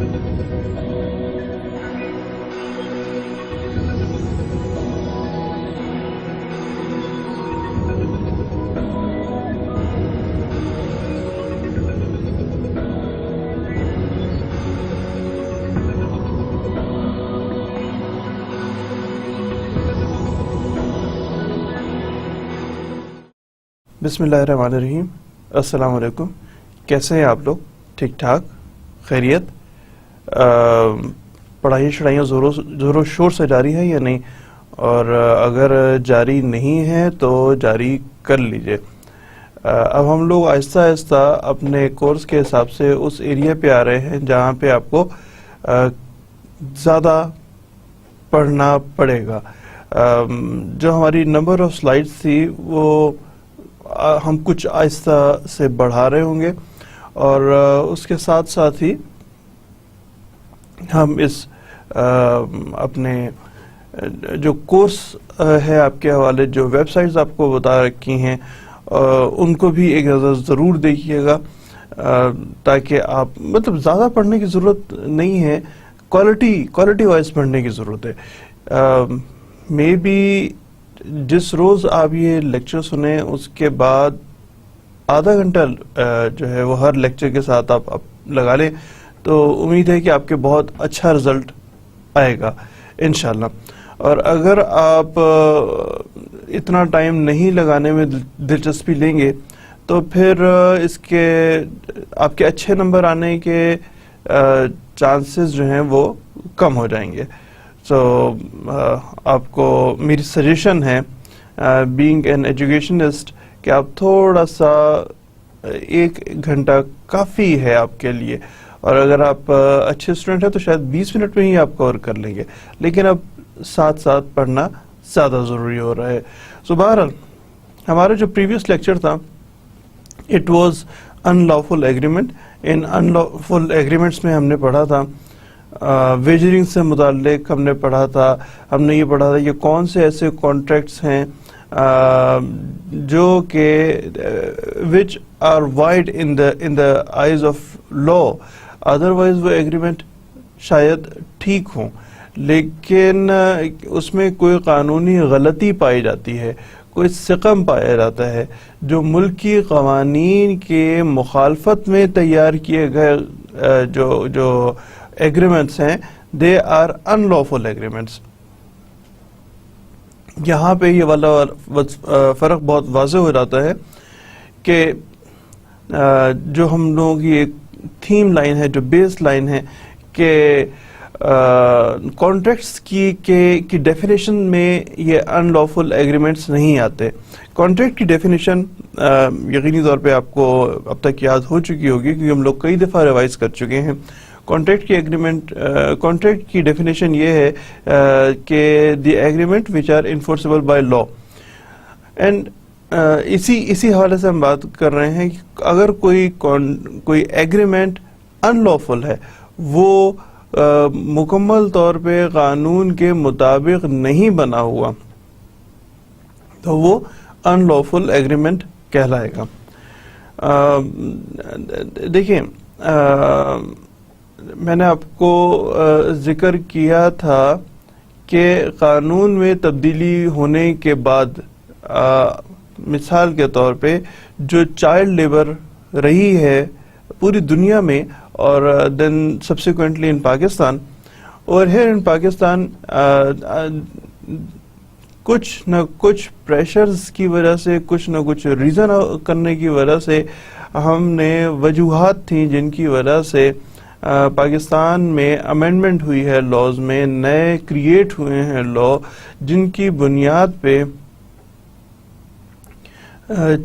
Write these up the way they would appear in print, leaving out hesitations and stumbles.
بسم اللہ الرحمن الرحیم. السلام علیکم. کیسے ہیں آپ لوگ؟ ٹھیک ٹھاک؟ خیریت؟ پڑھائی شڑھائیاں زور و شور سے جاری ہے یا نہیں؟ اور اگر جاری نہیں ہے تو جاری کر لیجئے. اب ہم لوگ آہستہ آہستہ اپنے کورس کے حساب سے اس ایریا پہ آ رہے ہیں جہاں پہ آپ کو زیادہ پڑھنا پڑے گا. جو ہماری نمبر آف سلائیڈز تھی وہ ہم کچھ آہستہ سے بڑھا رہے ہوں گے، اور اس کے ساتھ ساتھ ہی ہم اس اپنے جو کورس ہے آپ کے حوالے، جو ویب سائٹس آپ کو بتا رکھی ہیں، ان کو بھی ایک نظر ضرور دیکھیے گا، تاکہ آپ مطلب زیادہ پڑھنے کی ضرورت نہیں ہے، کوالٹی وائز پڑھنے کی ضرورت ہے. مے بی جس روز آپ یہ لیکچر سنیں اس کے بعد آدھا گھنٹہ جو ہے وہ ہر لیکچر کے ساتھ آپ لگا لیں، تو امید ہے کہ آپ کے بہت اچھا رزلٹ آئے گا انشاءاللہ. اور اگر آپ اتنا ٹائم نہیں لگانے میں دلچسپی لیں گے تو پھر اس کے آپ کے اچھے نمبر آنے کے چانسز جو ہیں وہ کم ہو جائیں گے. سو آپ کو میری سجیشن ہے بینگ این ایجوکیشنسٹ کہ آپ تھوڑا سا 1 گھنٹہ کافی ہے آپ کے لیے، اور اگر آپ اچھے اسٹوڈنٹ ہیں تو شاید 20 منٹ میں ہی آپ کور کر لیں گے، لیکن اب ساتھ ساتھ پڑھنا زیادہ ضروری ہو رہا ہے. سو بہرحال ہمارا جو پریویس لیکچر تھا it was in lawful agreement. In in lawful agreements میں ہم نے پڑھا تھا ویجرنگ سے متعلق، ہم نے پڑھا تھا، ہم نے یہ پڑھا تھا کہ کون سے ایسے کانٹریکٹس ہیں جو کہ which are void in the eyes of law, otherwise وہ ایگریمنٹ شاید ٹھیک ہوں، لیکن اس میں کوئی قانونی غلطی پائی جاتی ہے، کوئی سقم پایا جاتا ہے، جو ملکی قوانین کے مخالفت میں تیار کیے گئے جو ایگریمنٹس ہیں they are unlawful agreements. یہاں پہ یہ والا فرق بہت واضح ہو جاتا ہے کہ جو ہم لوگوں کی ایک تھیم لائن ہے، جو بیس لائن ہے کہ کانٹریکٹس کی ڈیفینیشن میں یہ ان لافل ایگریمنٹس نہیں آتے. کانٹریکٹ کی ڈیفینیشن یقینی طور پہ آپ کو اب تک یاد ہو چکی ہوگی کیونکہ ہم لوگ کئی دفعہ ریوائز کر چکے ہیں. کانٹریکٹ کی ڈیفینیشن یہ ہے کہ the agreement which are enforceable by law. And اسی حوالے سے ہم بات کر رہے ہیں کہ اگر کوئی ایگریمنٹ ان لافل ہے، وہ مکمل طور پہ قانون کے مطابق نہیں بنا ہوا، تو وہ ان لافل ایگریمنٹ کہلائے گا. دیکھیں میں نے آپ کو ذکر کیا تھا کہ قانون میں تبدیلی ہونے کے بعد مثال کے طور پہ جو چائلڈ لیبر رہی ہے پوری دنیا میں اور دین سبسیکوینٹلی ان پاکستان، اور ہیئر ان پاکستان کچھ نہ کچھ پریشرز کی وجہ سے، کچھ نہ کچھ ریزن کرنے کی وجہ سے ہم نے وجوہات تھیں جن کی وجہ سے پاکستان میں امینڈمنٹ ہوئی ہے، لاز میں نئے کریٹ ہوئے ہیں لا، جن کی بنیاد پہ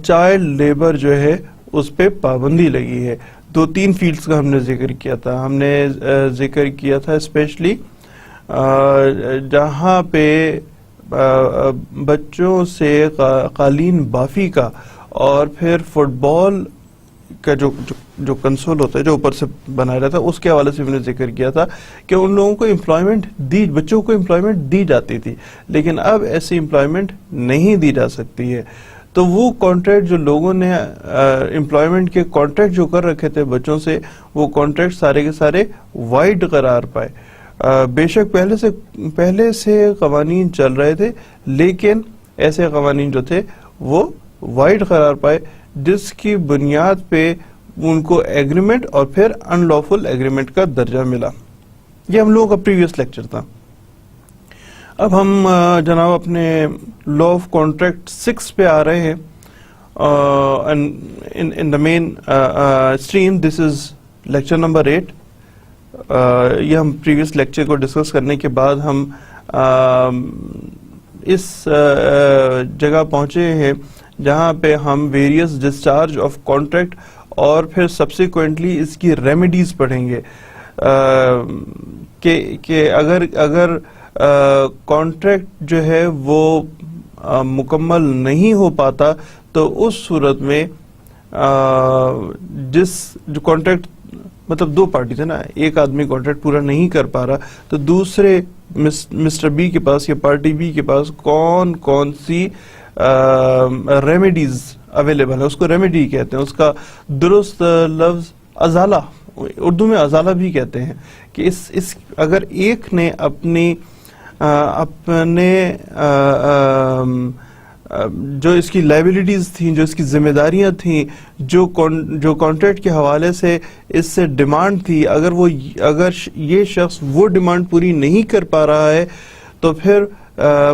چائلڈ لیبر جو ہے اس پہ پابندی لگی ہے. 2-3 فیلڈز کا ہم نے ذکر کیا تھا. ہم نے ذکر کیا تھا اسپیشلی جہاں پہ بچوں سے قالین بافی کا اور پھر فٹ بال کا جو کنسول ہوتا ہے جو اوپر سے بنایا جاتا ہے، اس کے حوالے سے ہم نے ذکر کیا تھا کہ ان لوگوں کو بچوں کو امپلائمنٹ دی جاتی تھی، لیکن اب ایسی امپلائمنٹ نہیں دی جا سکتی ہے. تو وہ کانٹریکٹ جو لوگوں نے امپلائمنٹ کے کانٹریکٹ جو کر رکھے تھے بچوں سے، وہ کانٹریکٹ سارے کے سارے وائڈ قرار پائے. بے شک پہلے سے قوانین چل رہے تھے، لیکن ایسے قوانین جو تھے وہ وائڈ قرار پائے، جس کی بنیاد پہ ان کو ایگریمنٹ اور پھر ان لافل ایگریمنٹ کا درجہ ملا. یہ ہم لوگوں کا پریویس لیکچر تھا. اب ہم جناب اپنے لا آف کانٹریکٹ 6 پہ آ رہے ہیں. In the mainstream this is lecture number 8. یہ ہم پریویس لیکچر کو ڈسکس کرنے کے بعد ہم اس جگہ پہنچے ہیں جہاں پہ ہم ویریس ڈسچارج آف کانٹریکٹ اور پھر سبسیکوینٹلی اس کی ریمیڈیز پڑھیں گے کہ اگر کانٹریکٹ جو ہے وہ مکمل نہیں ہو پاتا تو اس صورت میں جو کانٹریکٹ مطلب 2 پارٹی تھے نا، ایک آدمی کانٹریکٹ پورا نہیں کر پا رہا تو دوسرے مسٹر بی کے پاس یا پارٹی بی کے پاس کون سی ریمیڈیز اویلیبل ہے، اس کو ریمیڈی کہتے ہیں. اس کا درست لفظ ازالہ، اردو میں ازالہ بھی کہتے ہیں، کہ اس اگر ایک نے اپنے جو اس کی لائبلٹیز تھیں، جو اس کی ذمہ داریاں تھیں، جو کانٹریکٹ کے حوالے سے اس سے ڈیمانڈ تھی، اگر یہ شخص وہ ڈیمانڈ پوری نہیں کر پا رہا ہے تو پھر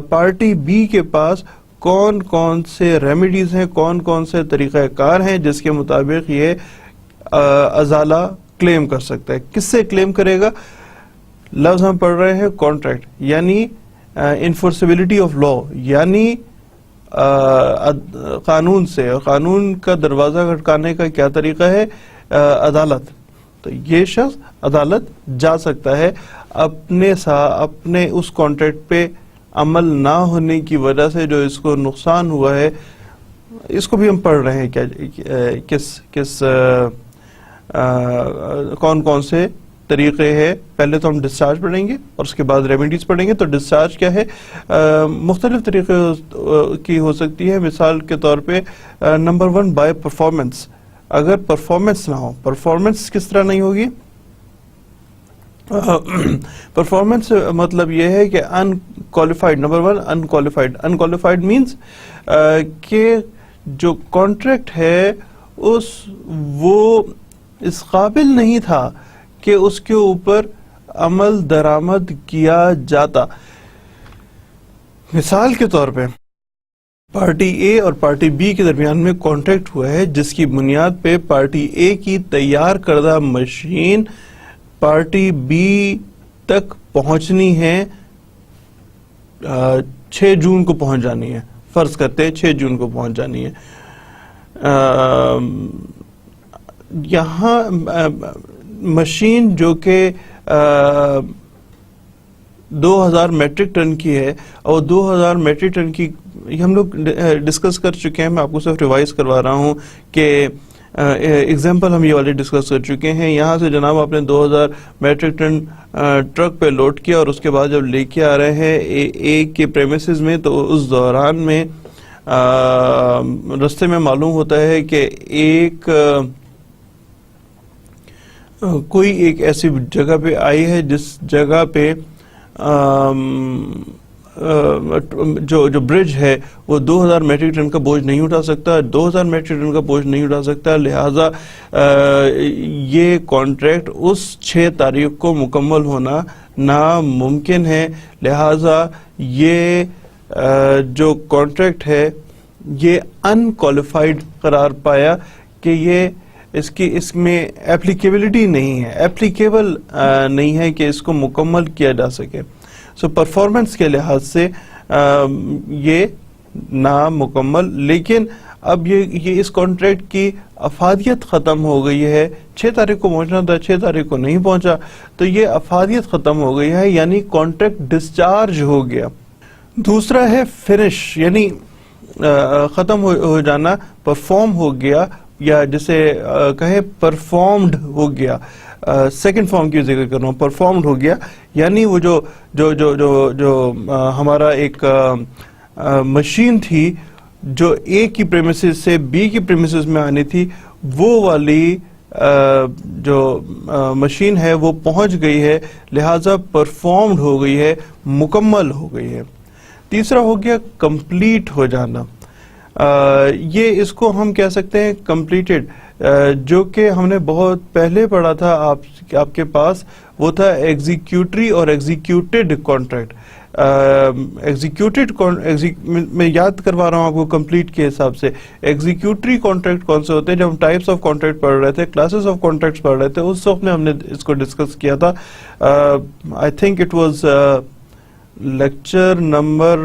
پارٹی بی کے پاس کون سے ریمیڈیز ہیں، کون سے طریقہ کار ہیں جس کے مطابق یہ ازالہ کلیم کر سکتا ہے. کس سے کلیم کرے گا؟ لفظ ہم پڑھ رہے ہیں کانٹریکٹ، یعنی انفورسیبلٹی آف لا، یعنی قانون سے. اور قانون کا دروازہ کھٹکانے کا کیا طریقہ ہے؟ عدالت. تو یہ شخص عدالت جا سکتا ہے اپنے اس کانٹریکٹ پہ عمل نہ ہونے کی وجہ سے جو اس کو نقصان ہوا ہے. اس کو بھی ہم پڑھ رہے ہیں کون سے طریقے ہیں. پہلے تو ہم ڈسچارج پڑھیں گے اور اس کے بعد ریمیڈیز پڑھیں گے. تو ڈسچارج کیا ہے؟ مختلف طریقے کی ہو سکتی ہے. مثال کے طور پہ نمبر 1 بائی پرفارمنس. اگر پرفارمنس نہ ہو، پرفارمنس کس طرح نہیں ہوگی؟ پرفارمنس مطلب یہ ہے کہ unqualified. Number 1 unqualified. Unqualified means کہ جو کانٹریکٹ ہے وہ اس قابل نہیں تھا کہ اس کے اوپر عمل درآمد کیا جاتا. مثال کے طور پہ پارٹی اے اور پارٹی بی کے درمیان میں کانٹریکٹ ہوا ہے، جس کی بنیاد پہ پارٹی اے کی تیار کردہ مشین پارٹی بی تک پہنچنی ہے، 6 جون کو پہنچ جانی ہے. فرض کرتے ہیں 6 جون کو پہنچ جانی ہے. یہاں مشین جو کہ 2000 میٹرک ٹن کی ہے، اور 2000 میٹرک ٹن کی ہم لوگ ڈسکس کر چکے ہیں. میں آپ کو صرف ریوائز کروا رہا ہوں کہ ایگزامپل ہم یہ والے ڈسکس کر چکے ہیں. یہاں سے جناب آپ نے 2000 میٹرک ٹن ٹرک پہ لوڈ کیا اور اس کے بعد جب لے کے آ رہے ہیں ایک کے پریمیسز میں، تو اس دوران میں رستے میں معلوم ہوتا ہے کہ کوئی ایک ایسی جگہ پہ آئی ہے جس جگہ پہ جو برج ہے وہ 2000 میٹرک ٹن کا بوجھ نہیں اٹھا سکتا. 2000 میٹرک ٹن کا بوجھ نہیں اٹھا سکتا، لہٰذا یہ کانٹریکٹ اس 6 تاریخ کو مکمل ہونا ناممکن ہے. لہٰذا یہ جو کانٹریکٹ ہے یہ انکوالیفائڈ قرار پایا کہ یہ اس میں ایپلیکیبلٹی نہیں ہے، ایپلیکیبل نہیں ہے کہ اس کو مکمل کیا جا سکے. سو پرفارمنس کے لحاظ سے یہ نامکمل. لیکن اب یہ اس کانٹریکٹ کی افادیت ختم ہو گئی ہے. 6 تاریخ کو پہنچنا تھا، 6 تاریخ کو نہیں پہنچا، تو یہ افادیت ختم ہو گئی ہے، یعنی کانٹریکٹ ڈسچارج ہو گیا. دوسرا ہے فنش، یعنی ختم ہو جانا، پرفارم ہو گیا، یا جسے کہیں پرفارمڈ ہو گیا. سیکنڈ فارم کی ذکر کر رہا ہوں، پرفارمڈ ہو گیا، یعنی وہ جو ہمارا ایک مشین تھی جو اے کی پریمیسز سے بی کی پریمیسز میں آنی تھی وہ والی جو مشین ہے وہ پہنچ گئی ہے، لہٰذا پرفارمڈ ہو گئی ہے، مکمل ہو گئی ہے۔ تیسرا ہو گیا کمپلیٹ ہو جانا، یہ اس کو ہم کہہ سکتے ہیں کمپلیٹڈ، جو کہ ہم نے بہت پہلے پڑھا تھا آپ کے پاس، وہ تھا ایگزیکیوٹری اور ایگزیکیوٹڈ کانٹریکٹ۔ میں یاد کروا رہا ہوں آپ کو کمپلیٹ کے حساب سے۔ ایگزیکیوٹری کانٹریکٹ کون سے ہوتے ہیں؟ جب ہم ٹائپس آف کانٹریکٹ پڑھ رہے تھے، کلاسز آف کانٹریکٹس پڑھ رہے تھے، اس وقت میں ہم نے اس کو ڈسکس کیا تھا۔ I think it was lecture number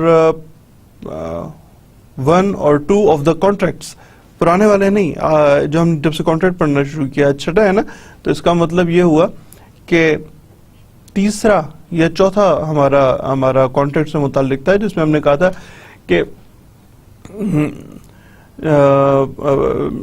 1 اور 2 آف دا کانٹریکٹس، پرانے والے نہیں، جو ہم جب سے کانٹریکٹ پڑھنا شروع کیا، چھٹا ہے نا، تو اس کا مطلب یہ ہوا کہ تیسرا یا چوتھا ہمارا کانٹریکٹ سے متعلق تھا، جس میں ہم نے کہا تھا کہ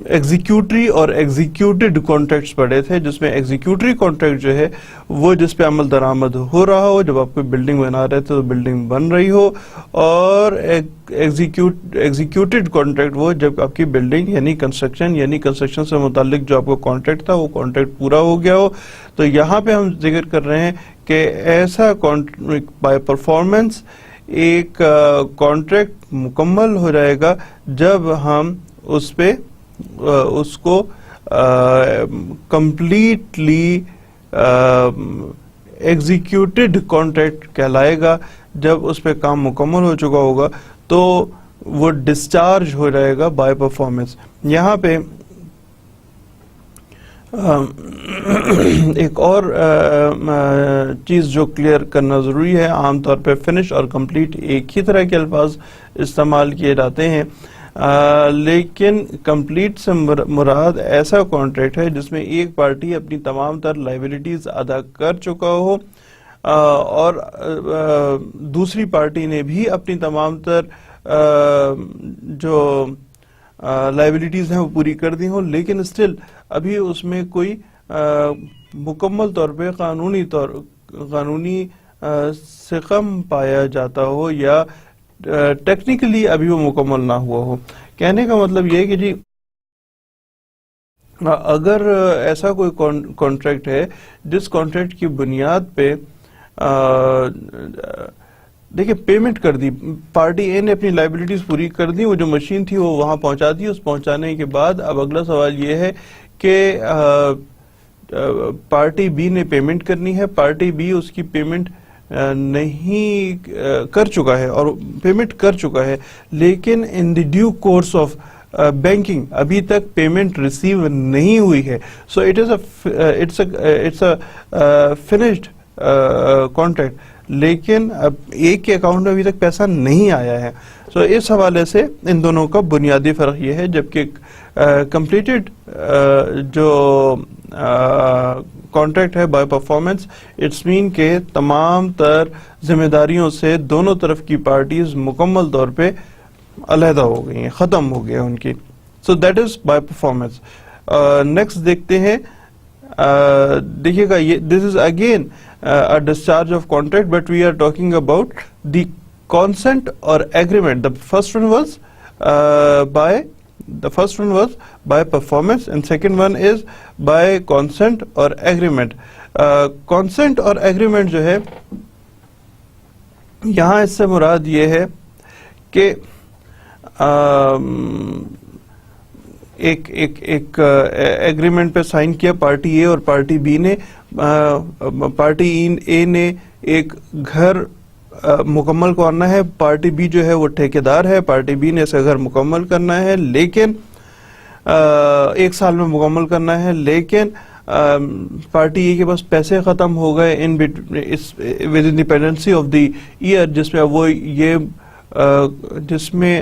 ایگزیکیوٹری اور ایگزیکیوٹڈ کانٹریکٹس پڑھے تھے، جس میں ایگزیکیوٹری کانٹریکٹ جو ہے وہ جس پہ عمل درآمد ہو رہا ہو، جب آپ کوئی بلڈنگ بنا رہے تھے تو بلڈنگ بن رہی ہو، اور ایگزیکیوٹڈ کانٹریکٹ وہ جب آپ کی بلڈنگ یعنی کنسٹرکشن سے متعلق جو آپ کو کانٹریکٹ تھا وہ کانٹریکٹ پورا ہو گیا ہو۔ تو یہاں پہ ہم ذکر کر رہے ہیں کہ ایسا بائی پرفارمنس ایک کانٹریکٹ مکمل ہو جائے گا جب ہم اس کو کمپلیٹلی ایگزیکیوٹڈ کانٹریکٹ کہلائے گا۔ جب اس پہ کام مکمل ہو چکا ہوگا تو وہ ڈسچارج ہو جائے گا بائی پرفارمنس۔ یہاں پہ ایک اور چیز جو کلیئر کرنا ضروری ہے، عام طور پہ فنش اور کمپلیٹ ایک ہی طرح کے الفاظ استعمال کیے جاتے ہیں، لیکن کمپلیٹ سے مراد ایسا کانٹریکٹ ہے جس میں ایک پارٹی اپنی تمام تر لائبلٹیز ادا کر چکا ہو اور دوسری پارٹی نے بھی اپنی تمام تر جو لائبلٹیز ہیں وہ پوری کر دی ہوں، لیکن اسٹل ابھی اس میں کوئی مکمل طور پہ قانونی سقم پایا جاتا ہو یا ٹیکنیکلی ابھی وہ مکمل نہ ہوا ہو۔ کہنے کا مطلب یہ ہے کہ جی اگر ایسا کوئی کانٹریکٹ ہے جس کانٹریکٹ کی بنیاد پہ دیکھیں پیمنٹ کر دی، پارٹی اے نے اپنی لائبلٹیز پوری کر دی، وہ جو مشین تھی وہ وہاں پہنچا دی، اس پہنچانے کے بعد اب اگلا سوال یہ ہے کہ پارٹی بی نے پیمنٹ کرنی ہے، پارٹی بی اس کی پیمنٹ نہیں کر چکا ہے اور پیمنٹ کر چکا ہے، لیکن in the due course of banking ابھی تک پیمنٹ ریسیو نہیں ہوئی ہے، so it's a finished contract, لیکن اب ایک کے اکاؤنٹ میں ابھی تک پیسہ نہیں آیا ہے۔ سو اس حوالے سے ان دونوں کا بنیادی فرق یہ ہے، جبکہ کمپلیٹڈ جو کانٹریکٹ ہے بائی پرفارمنس، اٹس مین کہ تمام تر ذمہ داریوں سے دونوں طرف کی پارٹیز مکمل طور پہ علیحدہ ہو گئی ہیں، ختم ہو گئے ان کی۔ So that is by performance. Next دیکھتے ہیں، دیکھیے گا یہ this is again a discharge of contract, but we are talking about the consent or agreement. The first one was by performance, and second one is by consent or agreement. Consent or agreement جو ہے یہاں اس سے مراد یہ ہے کہ ایک agreement پہ سائن کیا پارٹی اے اور پارٹی بی نے، پارٹی اے نے ایک گھر مکمل کرنا ہے، پارٹی بی جو ہے وہ ٹھیکیدار ہے، پارٹی بی نے اسے گھر مکمل کرنا ہے، لیکن 1 سال میں مکمل کرنا ہے، لیکن پارٹی اے کے پاس پیسے ختم ہو گئے within the pendency of the year, جس میں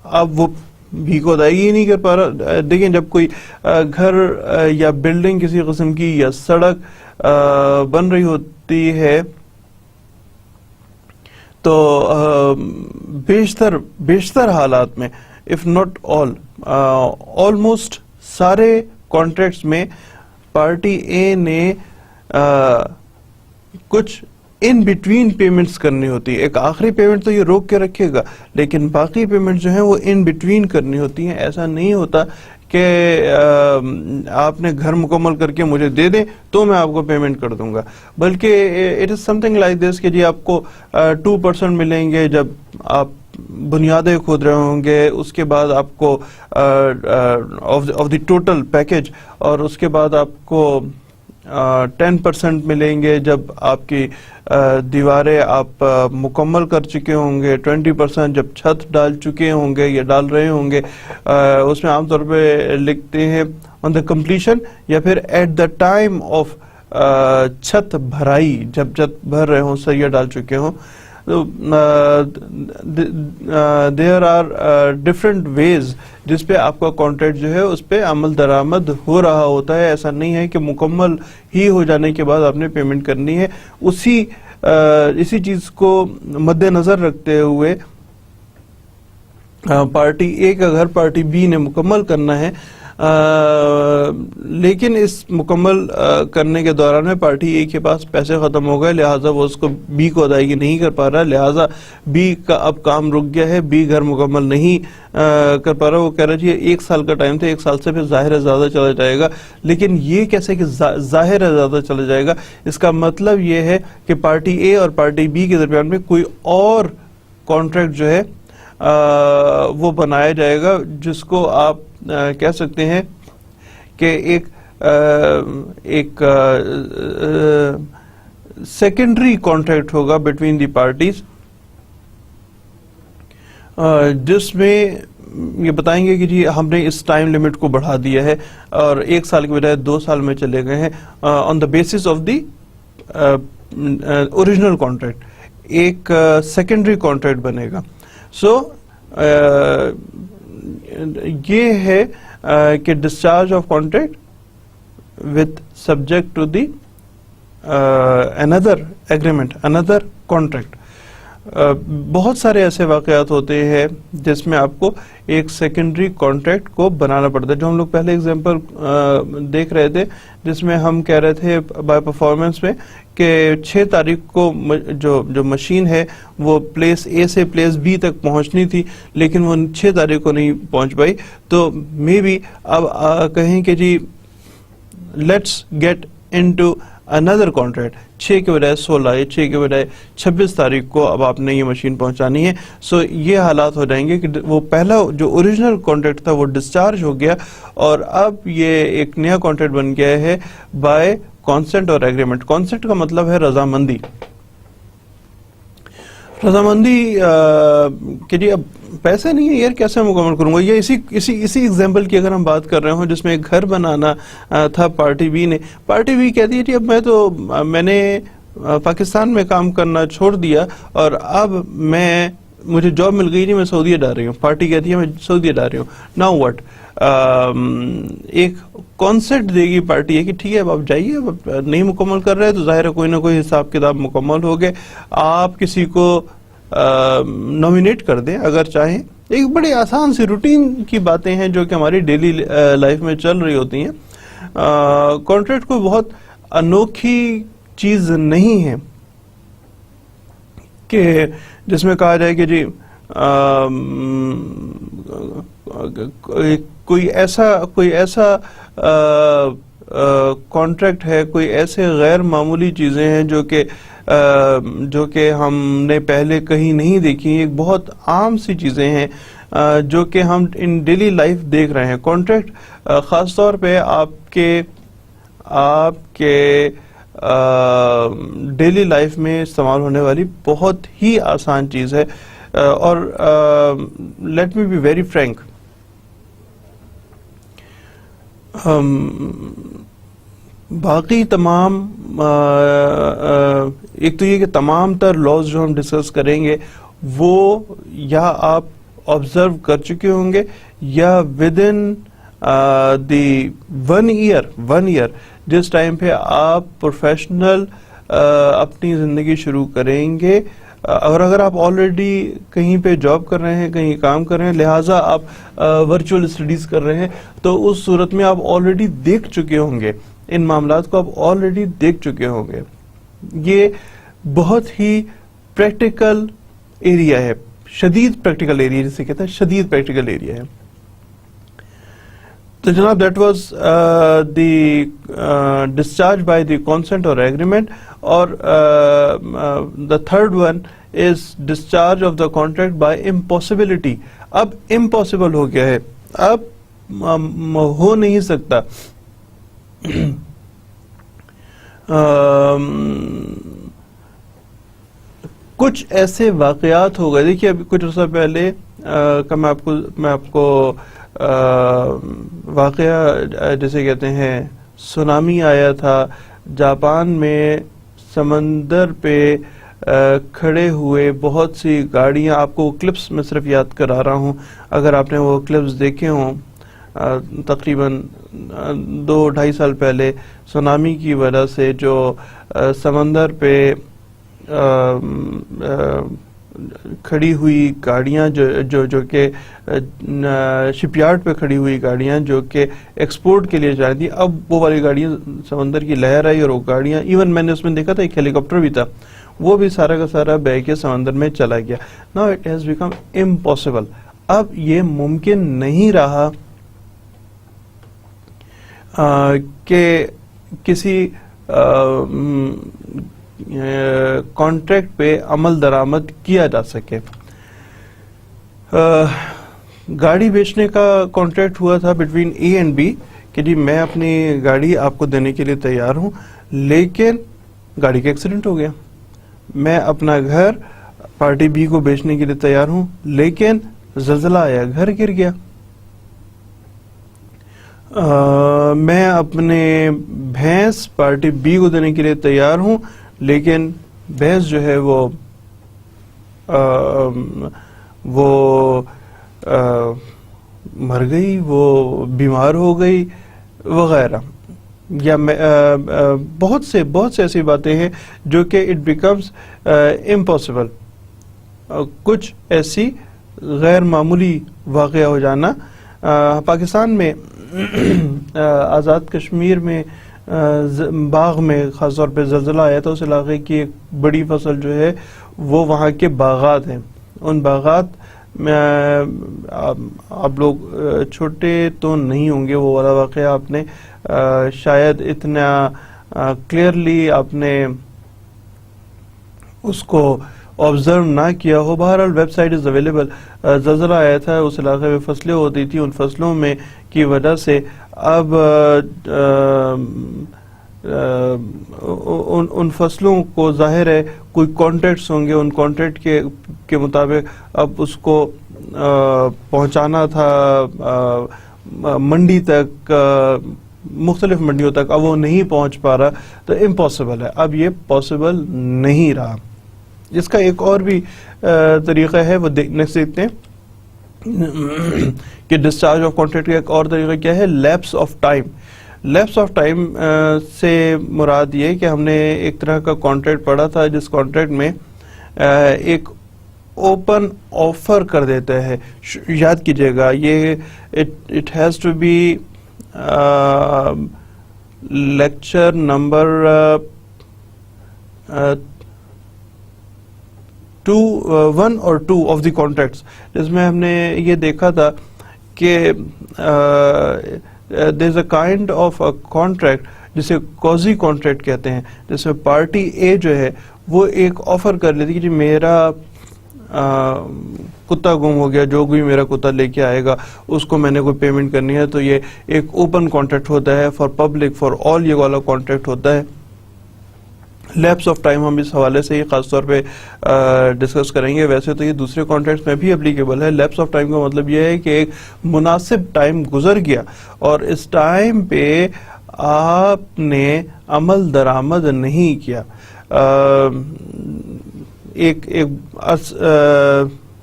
اب وہ بھی کو ادائیگی نہیں کر پا رہا۔ دیکھیں جب کوئی گھر یا بلڈنگ کسی قسم کی یا سڑک بن رہی ہوتی ہے تو بیشتر حالات میں if not all almost سارے کانٹریکٹس میں پارٹی اے نے کچھ ان بٹوین پیمنٹس کرنی ہوتی ہے. ایک آخری پیمنٹ تو یہ روک کے رکھے گا, لیکن باقی پیمنٹ جو ہیں وہ ان بٹوین کرنی ہوتی ہیں. ایسا نہیں ہوتا کہ آپ نے گھر مکمل کر کے مجھے دے دیں تو میں آپ کو پیمنٹ کر دوں گا, بلکہ it is some thing like this کہ جی آپ کو 2% ملیں گے جب آپ بنیادیں کھود رہے ہوں گے, اس کے بعد آپ کو آف دی ٹوٹل پیکج, اور اس کے بعد آپ کو 10% ملیں گے جب آپ کی دیواریں آپ مکمل کر چکے ہوں گے, 20% جب چھت ڈال چکے ہوں گے یا ڈال رہے ہوں گے. اس میں عام طور پہ لکھتے ہیں آن دا کمپلیشن, یا پھر ایٹ دا ٹائم آف چھت بھرائی, جب چھت بھر رہے ہوں, سریہ ڈال چکے ہوں. دیر آر ڈفرینٹ ویز جس پہ آپ کا کانٹریکٹ جو ہے اس پہ عمل درآمد ہو رہا ہوتا ہے. ایسا نہیں ہے کہ مکمل ہی ہو جانے کے بعد آپ نے پیمنٹ کرنی ہے. اسی چیز کو مد نظر رکھتے ہوئے پارٹی اے کا گھر پارٹی بی نے مکمل کرنا ہے, لیکن اس مکمل کرنے کے دوران میں پارٹی اے کے پاس پیسے ختم ہو گئے, لہٰذا وہ اس کو بی کو ادائیگی نہیں کر پا رہا, لہٰذا بی کا اب کام رک گیا ہے, بی گھر مکمل نہیں کر پا رہا. وہ کہہ رہا جی 1 سال کا ٹائم تھا, 1 سال سے پھر ظاہر ہے زیادہ چلا جائے گا. لیکن یہ کیسے کہ ظاہر ہے زیادہ چلا جائے گا؟ اس کا مطلب یہ ہے کہ پارٹی اے اور پارٹی بی کے درمیان میں کوئی اور کانٹریکٹ جو ہے وہ بنایا جائے گا, جس کو آپ کہہ سکتے ہیں کہ ایک سیکنڈری کانٹریکٹ ہوگا بٹوین دی پارٹیز, جس میں یہ بتائیں گے کہ جی ہم نے اس ٹائم لمٹ کو بڑھا دیا ہے اور 1 سال کے بجائے 2 سال میں چلے گئے ہیں, on the basis of the original contract. ایک سیکنڈری کانٹریکٹ بنے گا. سو یہ ہے کہ discharge of contract with subject to the another agreement, another contract. بہت سارے ایسے واقعات ہوتے ہیں جس میں آپ کو ایک سیکنڈری کانٹریکٹ کو بنانا پڑتا ہے, جو ہم لوگ پہلے اگزامپل دیکھ رہے تھے جس میں ہم کہہ رہے تھے بائی پرفارمنس میں کہ 6 تاریخ کو جو مشین ہے وہ پلیس اے سے پلیس بی تک پہنچنی تھی, لیکن وہ 6 تاریخ کو نہیں پہنچ پائی. تو مے بی اب کہیں کہ جی لیٹس گیٹ انٹو اندر کانٹریکٹ, 6 کے بجائے 16 یا 6 کے بجائے 26 تاریخ کو اب آپ نے یہ مشین پہنچانی ہے. سو یہ حالات ہو جائیں گے کہ وہ پہلا جو اوریجنل کانٹریکٹ تھا وہ ڈسچارج ہو گیا, اور اب یہ ایک نیا کانٹریکٹ بن گیا ہے بائی کانسنٹ اور ایگریمنٹ. کانسنٹ کا مطلب ہے رضامندی. رضامندی کہ جی اب پیسے نہیں ہے یار, کیسے مکمل کروں گا. یہ اسی ایگزامپل کی اگر ہم بات کر رہے ہوں جس میں ایک گھر بنانا تھا پارٹی بی نے, پارٹی بی کہتی ہے جی اب میں نے پاکستان میں کام کرنا چھوڑ دیا اور اب مجھے جاب مل گئی, نہیں میں سعودیہ جا رہی ہوں. پارٹی کہتی ہے میں سعودیہ جا رہی ہوں. ناؤ واٹ, ایک کانسیپٹ دے گی پارٹی ہے کہ ٹھیک ہے اب آپ جائیے, اب نہیں مکمل کر رہے تو ظاہر ہے کوئی نہ کوئی حساب کتاب مکمل ہو گئے, آپ کسی کو نومینیٹ کر دیں اگر چاہیں. ایک بڑی آسان سی روٹین کی باتیں ہیں جو کہ ہماری ڈیلی لائف میں چل رہی ہوتی ہیں. کانٹریکٹ کوئی بہت انوکھی چیز نہیں ہے کہ جس میں کہا جائے کہ جی کوئی ایسا کانٹریکٹ ہے, کوئی ایسے غیر معمولی چیزیں ہیں جو کہ ہم نے پہلے کہیں نہیں دیکھی. ایک بہت عام سی چیزیں ہیں جو کہ ہم ان ڈیلی لائف دیکھ رہے ہیں. کانٹریکٹ خاص طور پہ آپ کے ڈیلی لائف میں استعمال ہونے والی بہت ہی آسان چیز ہے. اور let me be very frank, باقی تمام ایک تو یہ کہ تمام تر لاز جو ہم ڈسکس کریں گے وہ یا آپ آبزرو کر چکے ہوں گے یا ود ان دی 1 ایئر جس ٹائم پہ آپ پروفیشنل اپنی زندگی شروع کریں گے, اور اگر آپ آلریڈی کہیں پہ جاب کر رہے ہیں, کہیں کام کر رہے ہیں, لہٰذا آپ ورچوئل اسٹڈیز کر رہے ہیں, تو اس صورت میں آپ آلریڈی دیکھ چکے ہوں گے ان معاملات کو, آپ آلریڈی دیکھ چکے ہوں گے. یہ بہت ہی پریکٹیکل ایریا ہے, شدید پریکٹیکل ایریا جسے کہتے ہیں, شدید پریکٹیکل ایریا ہے. تو جناب that was the discharge by the consent اور ایگریمنٹ, اور the third one is discharge of the contract by impossibility. اب امپاسبل ہو گیا ہے, اب ہو نہیں سکتا. کچھ ایسے واقعات ہو گئے, دیکھیے ابھی کچھ عرصہ پہلے کا میں آپ کو واقعہ جیسے کہتے ہیں سونامی آیا تھا جاپان میں, سمندر پہ کھڑے ہوئے بہت سی گاڑیاں, آپ کو کلپس میں صرف یاد کرا رہا ہوں, اگر آپ نے وہ کلپس دیکھے ہوں, تقریباً 2-2.5 سال پہلے سونامی کی وجہ سے جو سمندر پہ کھڑی ہوئی گاڑیاں جو کہ شپ یارڈ پہ کھڑی ہوئی گاڑیاں جو کہ ایکسپورٹ کے لیے جا رہی تھی, اب وہ والی گاڑیاں سمندر کی لہر آئی اور وہ گاڑیاں, ایون میں نے اس میں دیکھا تھا ایک ہیلی کاپٹر بھی تھا, وہ بھی سارا کا سارا بہ کے سمندر میں چلا گیا. Now it has become impossible. اب یہ ممکن نہیں رہا کہ کسی کانٹریکٹ پہ عمل درآمد کیا جا سکے. گاڑی بیچنے کا کانٹریکٹ ہوا تھا بٹوین اے اینڈ بی کہ جی میں اپنی گاڑی آپ کو دینے کے لیے تیار ہوں, لیکن گاڑی کا ایکسیڈنٹ ہو گیا. میں اپنا گھر پارٹی بی کو بیچنے کے لیے تیار ہوں, لیکن زلزلہ آیا, گھر گر گیا. میں اپنے بھینس پارٹی بی کو دینے کے لیے تیار ہوں, لیکن بھینس جو ہے وہ مر گئی, وہ بیمار ہو گئی وغیرہ. یا بہت سے ایسی باتیں ہیں جو کہ اٹ بیکمز امپاسبل. کچھ ایسی غیر معمولی واقعہ ہو جانا. پاکستان میں آزاد کشمیر میں باغ میں خاص طور پہ زلزلہ آیا تھا, اس علاقے کی ایک بڑی فصل جو ہے وہ وہاں کے باغات ہیں. ان باغات میں آپ لوگ چھوٹے تو نہیں ہوں گے, وہ والا واقعہ آپ نے شاید اتنا کلیئرلی آپ نے اس کو آبزرو نہ کیا ہو. بہرحال ویب سائٹ از اویلیبل. زلزلہ آیا تھا, اس علاقے میں فصلیں ہوتی تھی, ان فصلوں میں کی وجہ سے اب ان فصلوں کو ظاہر ہے کوئی کانٹریکٹس ہوں گے, ان کانٹریکٹ کے مطابق اب اس کو پہنچانا تھا منڈی تک, مختلف منڈیوں تک, اب وہ نہیں پہنچ پا رہا, تو امپاسبل ہے. اب یہ پاسبل نہیں رہا. اس کا ایک اور بھی طریقہ ہے, وہ دیکھتے ہیں کہ ڈسچارج آف کانٹریکٹ کا ایک اور طریقہ کیا ہے, lapse of time. Lapse of time سے مراد یہ کہ ہم نے ایک طرح کا کانٹریکٹ پڑھا تھا جس کانٹریکٹ میں ایک اوپن آفر کر دیتا ہے. یاد کیجئے گا یہ it has to be lecture number 1 اور 2 آف دی کانٹریکٹس, جس میں ہم نے یہ دیکھا تھا کہ there is a kind of a contract جسے کوزی کانٹریکٹ کہتے ہیں, جس میں پارٹی اے جو ہے وہ ایک آفر کر لیتی کہ جی میرا کتا گم ہو گیا, جو کوئی میرا کتا لے کے آئے گا اس کو میں نے کوئی پیمنٹ کرنی ہے. تو یہ ایک اوپن کانٹریکٹ ہوتا ہے, فار پبلک فار آل, یہ والا کانٹریکٹ ہوتا ہے. لیپس آف ٹائم ہم اس حوالے سے ہی خاص طور پہ ڈسکس کریں گے. ویسے تو یہ دوسرے کانٹریکٹس میں بھی اپلیکیبل ہے. لیپس آف ٹائم کا مطلب یہ ہے کہ ایک مناسب ٹائم گزر گیا اور اس ٹائم پہ آپ نے عمل درآمد نہیں کیا.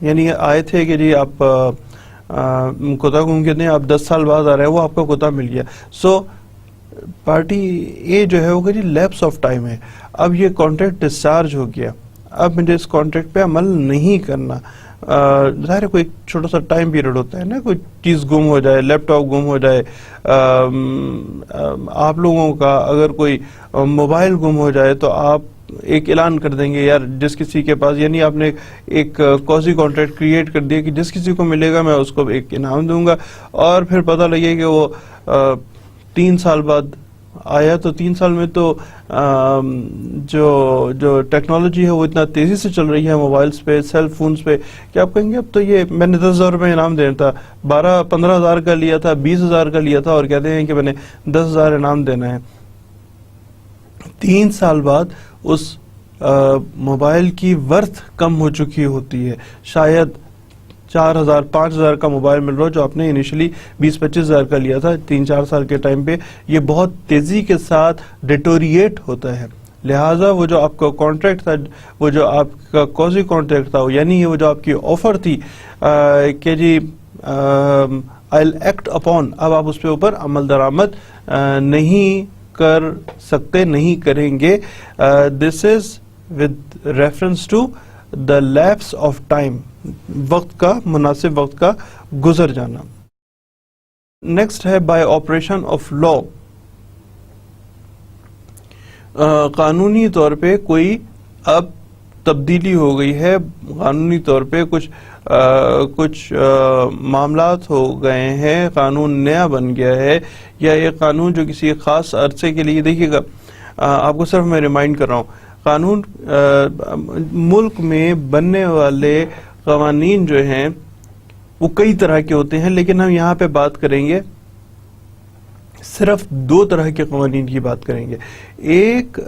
یعنی آئے تھے کہ جی آپ کتا گھوم کے دیں, آپ 10 سال بعد آ رہے ہیں, وہ آپ کا کتا مل گیا. سو پارٹی اے جو ہے وہ کہ جی لیپس آف ٹائم ہے, اب یہ کانٹریکٹ ڈسچارج ہو گیا, اب مجھے اس کانٹریکٹ پہ عمل نہیں کرنا. ظاہر ہے کوئی چھوٹا سا ٹائم پیریڈ ہوتا ہے نا, کوئی چیز گم ہو جائے, لیپ ٹاپ گم ہو جائے, آپ لوگوں کا اگر کوئی موبائل گم ہو جائے تو آپ ایک اعلان کر دیں گے یار جس کسی کے پاس, یعنی آپ نے ایک کوزی کانٹریکٹ کریٹ کر دیا کہ جس کسی کو ملے گا میں اس کو ایک انعام دوں گا, اور پھر پتہ لگے کہ وہ 3 سال بعد آیا, تو 3 سال میں تو جو ٹیکنالوجی ہے وہ اتنا تیزی سے چل رہی ہے موبائلز پہ, سیل فونز پہ, کہ آپ کہیں گے اب تو یہ میں نے 10,000 روپے انعام دینا تھا, 15,000 کا لیا تھا, 20,000 کا لیا تھا, اور کہتے ہیں کہ میں نے 10,000 انعام دینا ہے. 3 سال بعد اس موبائل کی ورتھ کم ہو چکی ہوتی ہے, شاید 4,000 5,000 کا موبائل مل رہا جو آپ نے انیشلی 20-25,000 کا لیا تھا 3-4 سال کے ٹائم پہ. یہ بہت تیزی کے ساتھ ڈیٹوریٹ ہوتا ہے. لہٰذا وہ جو آپ کا کانٹریکٹ تھا, وہ جو آپ کا کوزی کانٹریکٹ تھا, یعنی وہ جو آپ کی آفر تھی کہ جی I'll act upon, اب آپ اس پہ اوپر عمل درآمد نہیں کر سکتے, نہیں کریں گے. This is with reference to the lapse of time, وقت کا, مناسب وقت کا گزر جانا. نیکسٹ ہے بائی آپریشن آف لا. قانونی طور پہ کوئی اب تبدیلی ہو گئی ہے, قانونی طور پہ کچھ معاملات ہو گئے ہیں, قانون نیا بن گیا ہے, یا یہ قانون جو کسی خاص عرصے کے لیے, دیکھیے گا آپ کو صرف میں ریمائنڈ کر رہا ہوں, قانون ملک میں بننے والے قوانین جو ہیں وہ کئی طرح کے ہوتے ہیں, لیکن ہم یہاں پہ بات کریں گے صرف 2 طرح کے قوانین کی بات کریں گے. ایک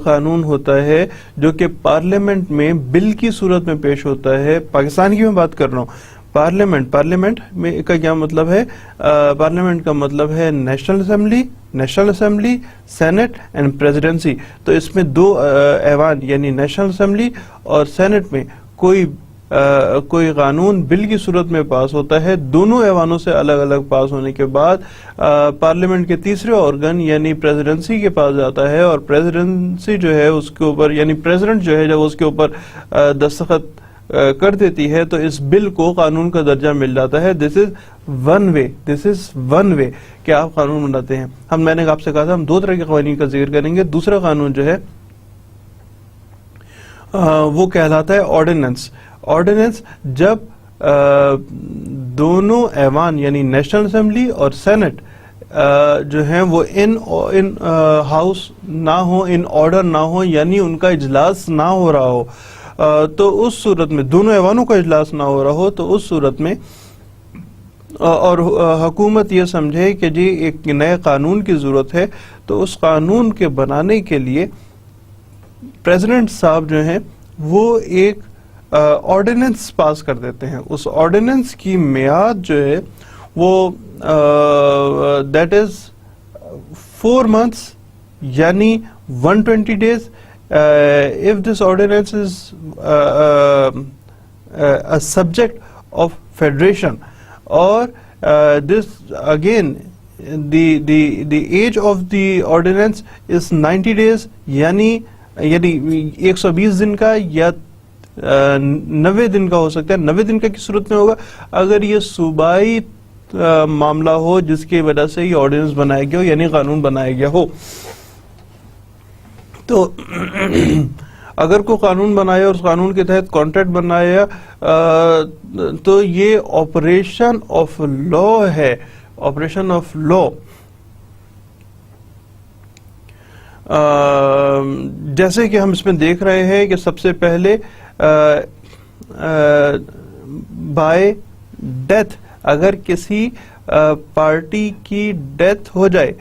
قانون ہوتا ہے جو کہ پارلیمنٹ میں بل کی صورت میں پیش ہوتا ہے. پاکستان کی میں بات کر رہا ہوں. پارلیمنٹ میں کا کیا مطلب ہے؟ پارلیمنٹ کا مطلب ہے national assembly, senate and presidency. تو اس میں 2 ایوان یعنی نیشنل اسمبلی اور سینٹ میں کوئی قانون بل کی صورت میں پاس ہوتا ہے, دونوں ایوانوں سے الگ الگ پاس ہونے کے بعد پارلیمنٹ کے تیسرے آرگن یعنی پریزیڈنسی کے پاس جاتا ہے, اور پریزیڈنسی جو ہے اس کے اوپر, یعنی پریزیڈنٹ جو ہے جب اس کے اوپر دستخط کر دیتی ہے تو اس بل کو قانون کا درجہ مل جاتا ہے. دس از ون وے کہ آپ قانون بناتے ہیں. میں نے آپ سے کہا تھا ہم 2 طرح کے قوانین کا ذکر کریں گے. دوسرا قانون جو ہے وہ کہلاتا ہے آرڈیننس. آرڈیننس جب دونوں ایوان یعنی نیشنل اسمبلی اور سینٹ جو ہیں وہ ان ہاؤس نہ ہو, ان آرڈر نہ ہو, یعنی ان کا اجلاس نہ ہو رہا ہو, تو اس صورت میں دونوں ایوانوں کا اجلاس نہ ہو رہا ہو, تو اس صورت میں اور حکومت یہ سمجھے کہ جی ایک نئے قانون کی ضرورت ہے, تو اس قانون کے بنانے کے لیے پریزیڈنٹ صاحب جو ہیں وہ ایک آرڈیننس پاس کر دیتے ہیں. اس آرڈیننس کی میعاد جو ہے وہ دیٹ از 4 months یعنی 120 days. If this ordinance is a subject of federation, or this again the age of the ordinance is 90 days یعنی 120 دن کا یا 90 دن کا ہو سکتا ہے. 90 دن کا کس صورت میں ہوگا؟ اگر یہ صوبائی معاملہ ہو جس کی وجہ سے یہ آرڈیننس بنایا گیا ہو, یعنی قانون بنایا گیا ہو. تو اگر کوئی قانون بنایا اور اس قانون کے تحت کانٹریکٹ بنایا تو یہ آپریشن آف لا ہے. آپریشن آف لا جیسے کہ ہم اس میں دیکھ رہے ہیں کہ سب سے پہلے بائی ڈیتھ, اگر کسی پارٹی کی ڈیتھ ہو جائے,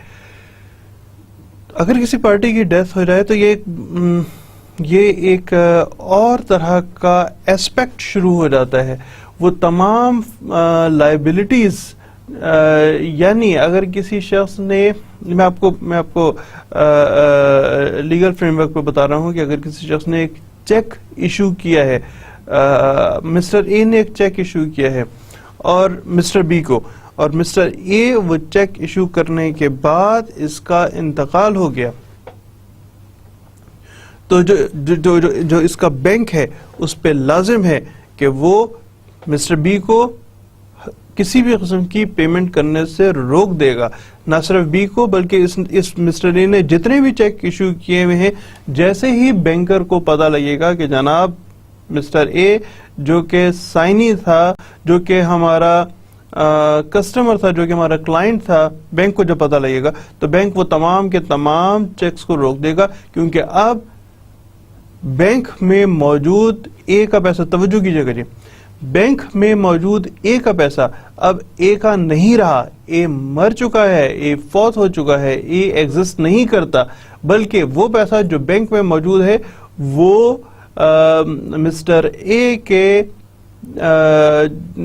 تو یہ ایک اور طرح کا ایسپیکٹ شروع ہو جاتا ہے. وہ تمام لائبلٹیز, یعنی اگر کسی شخص نے, میں آپ کو لیگل فریم ورک پہ بتا رہا ہوں کہ اگر کسی شخص نے ایک چیک ایشو کیا ہے, مسٹر اے نے ایک چیک ایشو کیا ہے اور مسٹر بی کو, اور مسٹر اے وہ چیک ایشو کرنے کے بعد اس کا انتقال ہو گیا, تو جو اس کا بینک ہے اس پہ لازم ہے کہ وہ مسٹر بی کو کسی بھی قسم کی پیمنٹ کرنے سے روک دے گا. نہ صرف بی کو بلکہ اس مسٹر اے نے جتنے بھی چیک ایشو کیے ہوئے ہیں, جیسے ہی بینکر کو پتہ لگے گا کہ جناب مسٹر اے جو کہ سائنی تھا, جو کہ ہمارا کسٹمر تھا, جو کہ ہمارا کلائنٹ تھا, بینک کو جب پتہ لگے گا تو بینک وہ تمام کے تمام چیکس کو روک دے گا, کیونکہ اب بینک میں موجود اے کا پیسہ, توجہ کیجئے گا جی, بینک میں موجود اے کا پیسہ اب اے کا نہیں رہا. اے مر چکا ہے, اے فوت ہو چکا ہے, اے ایگزسٹ نہیں کرتا, بلکہ وہ پیسہ جو بینک میں موجود ہے وہ مسٹر اے کے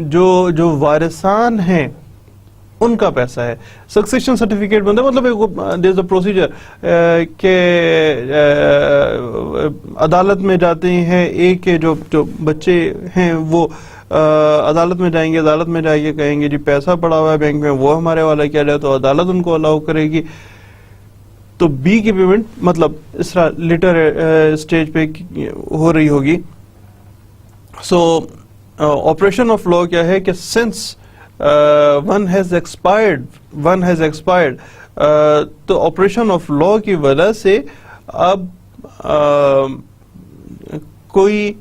جو وارثان ہیں ان کا پیسہ ہے. سکسیشن سرٹیفکیٹ بنتا ہے, مطلب دیر از اے پروسیجر کہ عدالت میں جاتے ہیں, ایک کے جو بچے ہیں وہ عدالت میں جائیں گے, عدالت میں جا کے کہیں گے جی پیسہ پڑا ہوا ہے بینک میں, وہ ہمارے والا کیا جائے, تو عدالت ان کو الاؤ کرے گی. تو بی کی پیمنٹ مطلب اس طرح لیٹر اسٹیج پہ ہو رہی ہوگی. سو آپریشن آف لا کیا ہے کہ سنس one has expired, تو آپریشن آف لا کی وجہ سے اب کوئی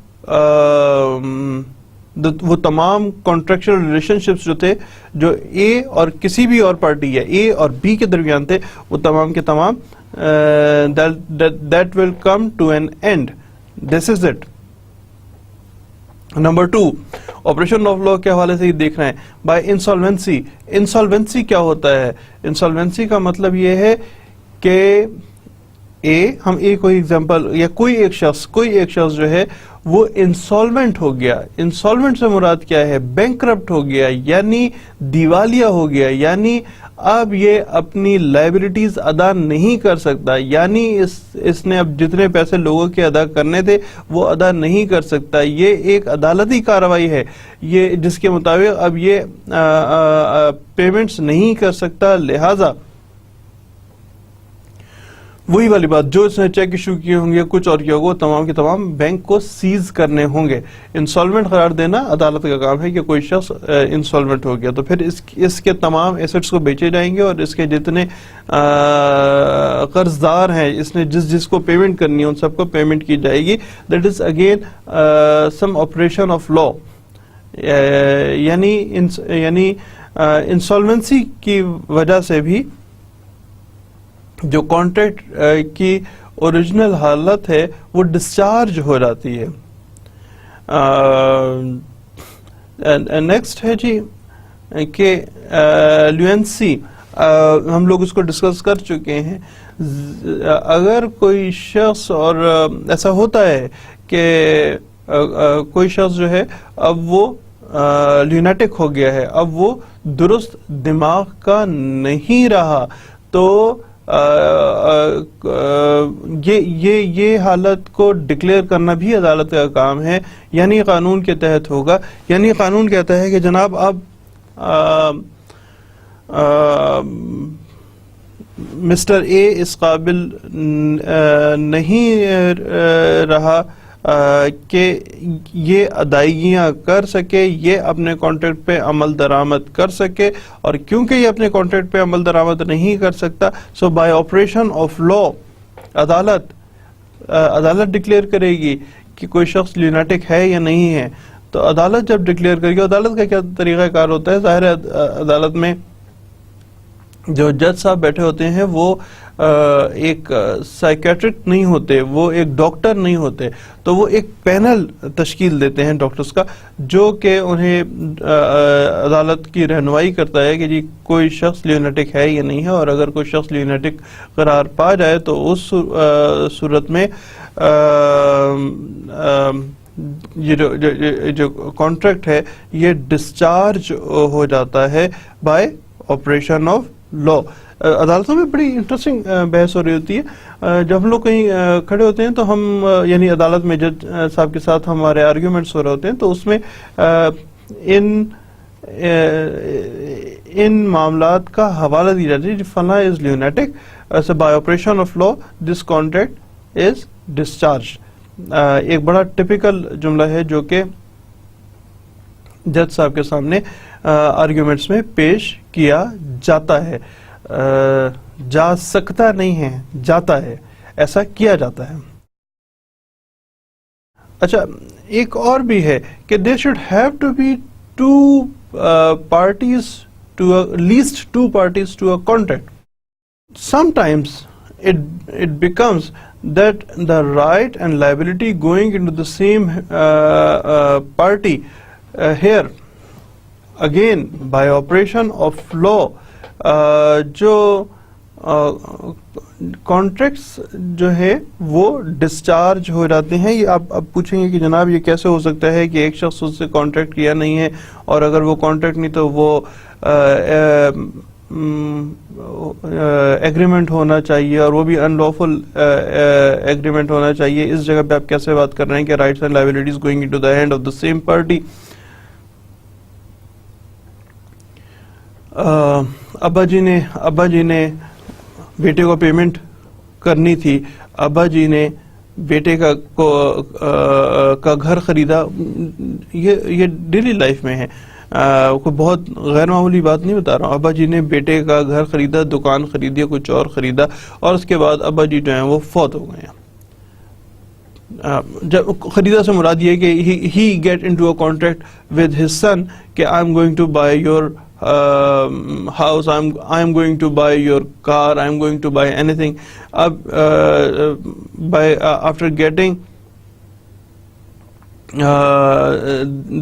وہ تمام کانٹریکچل ریلیشن شپس جو تھے جو اے اور کسی بھی اور پارٹی یا اے اور بی کے درمیان تھے, وہ تمام کے تمام that will come to an end. This is it. Number 2, operation of law کے حوالے سے ہی دیکھ رہے ہیں. By insolvency. انسالوینسی کیا ہوتا ہے؟ انسالوینسی کا مطلب یہ ہے کہ ہم کوئی ایگزامپل یا کوئی ایک شخص جو ہے وہ انسالوینٹ ہو گیا. انسالوینٹ سے مراد کیا ہے؟ بینکرپٹ ہو گیا, یعنی دیوالیہ ہو گیا, یعنی اب یہ اپنی لائبلٹیز ادا نہیں کر سکتا, یعنی اس نے اب جتنے پیسے لوگوں کے ادا کرنے تھے وہ ادا نہیں کر سکتا. یہ ایک عدالتی کارروائی ہے یہ, جس کے مطابق اب یہ پیمنٹس نہیں کر سکتا. لہذا وہی والی بات, جو اس نے چیک ایشو کیے ہوں گے, کچھ اور کیا ہوگا, تمام کے تمام بینک کو سیز کرنے ہوں گے. انسالوینٹ قرار دینا عدالت کا کام ہے کہ کوئی شخص انسالوینٹ ہو گیا تو پھر اس کے تمام ایسٹس کو بیچے جائیں گے, اور اس کے جتنے قرض دار ہیں, اس نے جس کو پیمنٹ کرنی ہے ان سب کو پیمنٹ کی جائے گی. That is again some operation of law. یعنی انسالوینسی کی وجہ سے بھی جو کانٹریکٹ کی اوریجنل حالت ہے وہ ڈسچارج ہو جاتی ہے. نیکسٹ ہے جی کہ لیونسی. ہم لوگ اس کو ڈسکس کر چکے ہیں. اگر کوئی شخص, اور ایسا ہوتا ہے کہ کوئی شخص جو ہے اب وہ لونیٹک ہو گیا ہے, اب وہ درست دماغ کا نہیں رہا, تو یہ حالت کو ڈکلیئر کرنا بھی عدالت کا کام ہے, یعنی قانون کے تحت ہوگا. یعنی قانون کہتا ہے کہ جناب اب مسٹر اے اس قابل نہیں رہا کہ یہ ادائیگیاں کر سکے, یہ اپنے کانٹریکٹ پہ عمل درآمد کر سکے, اور کیونکہ یہ اپنے کانٹریکٹ پہ عمل درآمد نہیں کر سکتا, so by operation of law عدالت ڈکلیئر کرے گی کہ کوئی شخص لونیٹک ہے یا نہیں ہے. تو عدالت جب ڈکلیئر کرے گی, عدالت کا کیا طریقہ کار ہوتا ہے؟ ظاہر ہے عدالت میں جو جج صاحب بیٹھے ہوتے ہیں وہ ایک سائیکیٹرک نہیں ہوتے, وہ ایک ڈاکٹر نہیں ہوتے, تو وہ ایک پینل تشکیل دیتے ہیں ڈاکٹرز کا, جو کہ انہیں عدالت کی رہنمائی کرتا ہے کہ جی کوئی شخص لیونیٹک ہے یا نہیں ہے, اور اگر کوئی شخص لیونیٹک قرار پا جائے تو اس صورت میں یہ جو کانٹریکٹ ہے یہ ڈسچارج ہو جاتا ہے بائی آپریشن آف لا. عدالتوں میں بڑی انٹرسٹنگ بحث ہو رہی ہوتی ہے. جب ہم لوگ کہیں کھڑے ہوتے ہیں تو ہم یعنی عدالت میں جج صاحب کے ساتھ ہمارے آرگیومنٹس ہو رہے ہوتے ہیں, تو اس میں ان معاملات کا حوالہ دیا جاتا ہے فلاں از لیونیٹک, so by operation of law this contract is discharged. ایک بڑا ٹپیکل جملہ ہے جو کہ جج صاحب کے سامنے آرگیومنٹس میں پیش کیا جاتا ہے. جا سکتا نہیں ہے, جاتا ہے, ایسا کیا جاتا ہے. اچھا, ایک اور بھی ہے کہ there should have to be least two parties to a contract. Sometimes it becomes that the right and liability going into the same party here again by operation of law جو کانٹریکٹس جو ہے وہ discharge ہو جاتے ہیں. یہ آپ اب پوچھیں گے کہ جناب یہ کیسے ہو سکتا ہے کہ ایک شخص اس سے کانٹریکٹ کیا نہیں ہے, اور اگر وہ کانٹریکٹ نہیں تو وہ ایگریمنٹ ہونا چاہیے, اور وہ بھی ان لافل ایگریمنٹ ہونا چاہیے. اس جگہ پہ آپ کیسے بات کر رہے ہیں کہ rights and liabilities going into the hand of the same party. ابا جی نے بیٹے کو پیمنٹ کرنی تھی, ابا جی نے بیٹے کا گھر خریدا. یہ ڈیلی لائف میں ہے, کوئی بہت غیر معمولی بات نہیں بتا رہا ہوں. ابا جی نے بیٹے کا گھر خریدا, دکان خریدی, کچھ اور خریدا, اور اس کے بعد ابا جی جو ہیں وہ فوت ہو گئے ہیں. جب خریدا سے مراد یہ کہ he get into a contract with his son کہ I am going to buy your house, I am going to buy your car, I am going to buy anything. After getting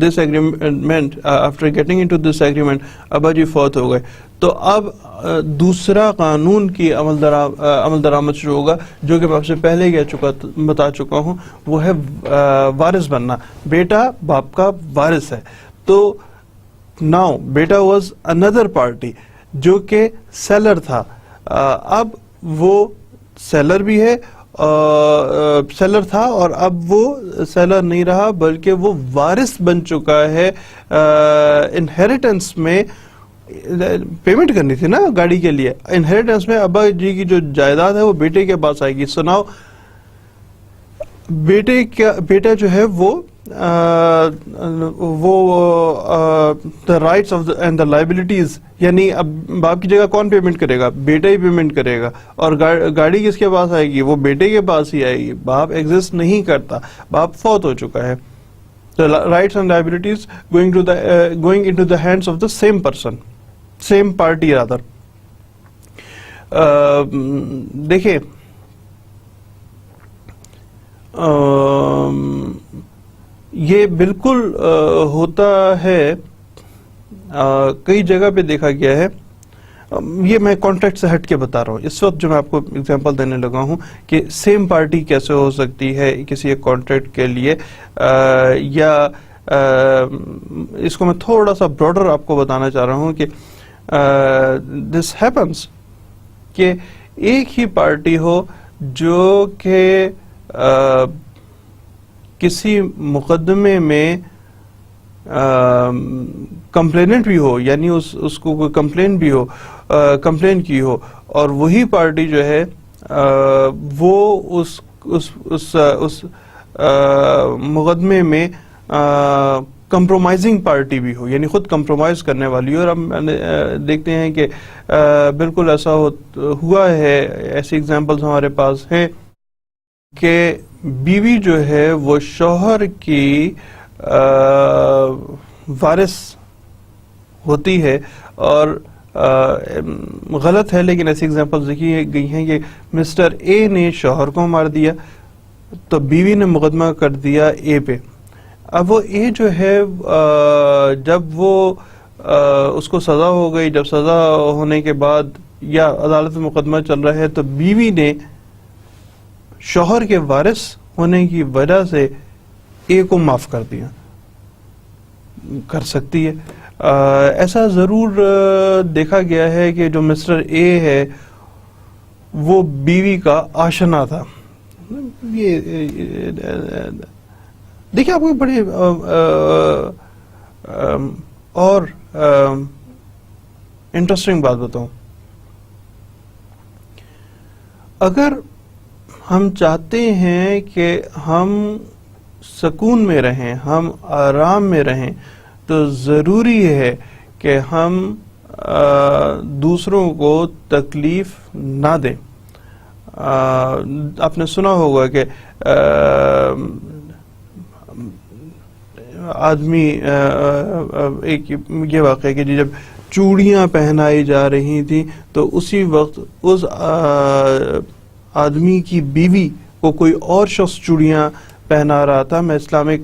this agreement, after getting into this agreement, ابا جی فوت ہو گئے. تو اب دوسرا قانون کی عمل درآمد شروع ہوگا, جو کہ میں آپ سے پہلے بتا چکا ہوں, وہ ہے وارث بننا. بیٹا باپ کا وارث ہے. تو now beta was another party جو کہ سیلر تھا. اب وہ سیلر بھی ہے, سیلر تھا, اور اب وہ سیلر نہیں رہا بلکہ وہ وارث بن چکا ہے. انہیریٹنس میں پیمنٹ کرنی تھی نا گاڑی کے لیے, انہیریٹنس میں ابا جی کی جو جائیداد ہے وہ بیٹے کے پاس آئے گی. سناؤ بیٹا جو ہے وہ the rights and the liabilities, یعنی اب باپ کی جگہ کون پیمنٹ کرے گا؟ بیٹا ہی پیمنٹ کرے گا. اور گاڑی کس کے پاس آئے گی؟ وہ بیٹے کے پاس ہی آئے گی. باپ ایگزسٹ نہیں کرتا, باپ فوت ہو چکا ہے. The rights and liabilities going into the hands of the same person, same party rather. دیکھیں یہ بالکل ہوتا ہے, کئی جگہ پہ دیکھا گیا ہے. یہ میں کانٹریکٹ سے ہٹ کے بتا رہا ہوں اس وقت, جو میں آپ کو اگزامپل دینے لگا ہوں کہ سیم پارٹی کیسے ہو سکتی ہے کسی ایک کانٹریکٹ کے لیے. یا اس کو میں تھوڑا سا براڈر آپ کو بتانا چاہ رہا ہوں کہ دس ہیپنس کہ ایک ہی پارٹی ہو جو کہ کسی مقدمے میں کمپلیننٹ بھی ہو, یعنی اس کو کوئی کمپلین کی ہو, اور وہی پارٹی جو ہے وہ اس مقدمے میں کمپرومائزنگ پارٹی بھی ہو, یعنی خود کمپرومائز کرنے والی ہو. اور ہم دیکھتے ہیں کہ بالکل ایسا ہوا ہے, ایسی ایگزامپلز ہمارے پاس ہیں کہ بیوی جو ہے وہ شوہر کی وارث ہوتی ہے, اور غلط ہے لیکن ایسی ایگزامپل دیکھی گئی ہیں کہ مسٹر اے نے شوہر کو مار دیا تو بیوی نے مقدمہ کر دیا اے پہ. اب وہ اے جو ہے جب وہ اس کو سزا ہو گئی, جب سزا ہونے کے بعد یا عدالت میں مقدمہ چل رہا ہے, تو بیوی نے شوہر کے وارث ہونے کی وجہ سے اے کو معاف کر دیا. کر سکتی ہے, ایسا ضرور دیکھا گیا ہے کہ جو مسٹر اے ہے وہ بیوی کا آشنا تھا. یہ دیکھیں آپ کو بڑے اور انٹرسٹنگ بات بتاؤں. اگر ہم چاہتے ہیں کہ ہم سکون میں رہیں, ہم آرام میں رہیں, تو ضروری ہے کہ ہم دوسروں کو تکلیف نہ دیں. آپ نے سنا ہوگا کہ آدمی ایک یہ واقعہ کہ جب چوڑیاں پہنائی جا رہی تھیں تو اسی وقت اس آدمی کی بیوی کو کوئی اور شخص چوڑیاں پہنا رہا تھا. میں اسلامک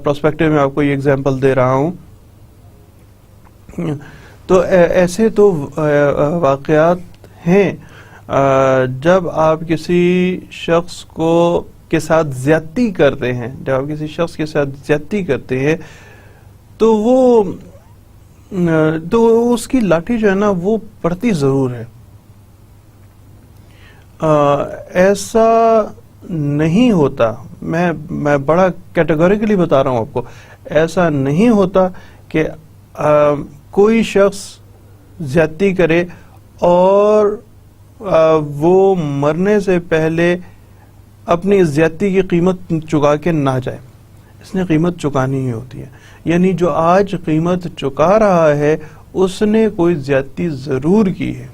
پرسپیکٹو میں آپ کو یہ ایگزامپل دے رہا ہوں. تو ایسے تو واقعات ہیں جب آپ کسی شخص کے ساتھ زیادتی کرتے ہیں, جب آپ کسی شخص کے ساتھ زیادتی کرتے ہیں تو اس کی لاٹھی جو ہے نا وہ پڑتی ضرور ہے. ایسا نہیں ہوتا, میں بڑا کیٹیگوریکلی بتا رہا ہوں آپ کو, ایسا نہیں ہوتا کہ کوئی شخص زیادتی کرے اور وہ مرنے سے پہلے اپنی زیادتی کی قیمت چکا کے نہ جائے. اس نے قیمت چکانی ہی ہوتی ہے. یعنی جو آج قیمت چکا رہا ہے اس نے کوئی زیادتی ضرور کی ہے.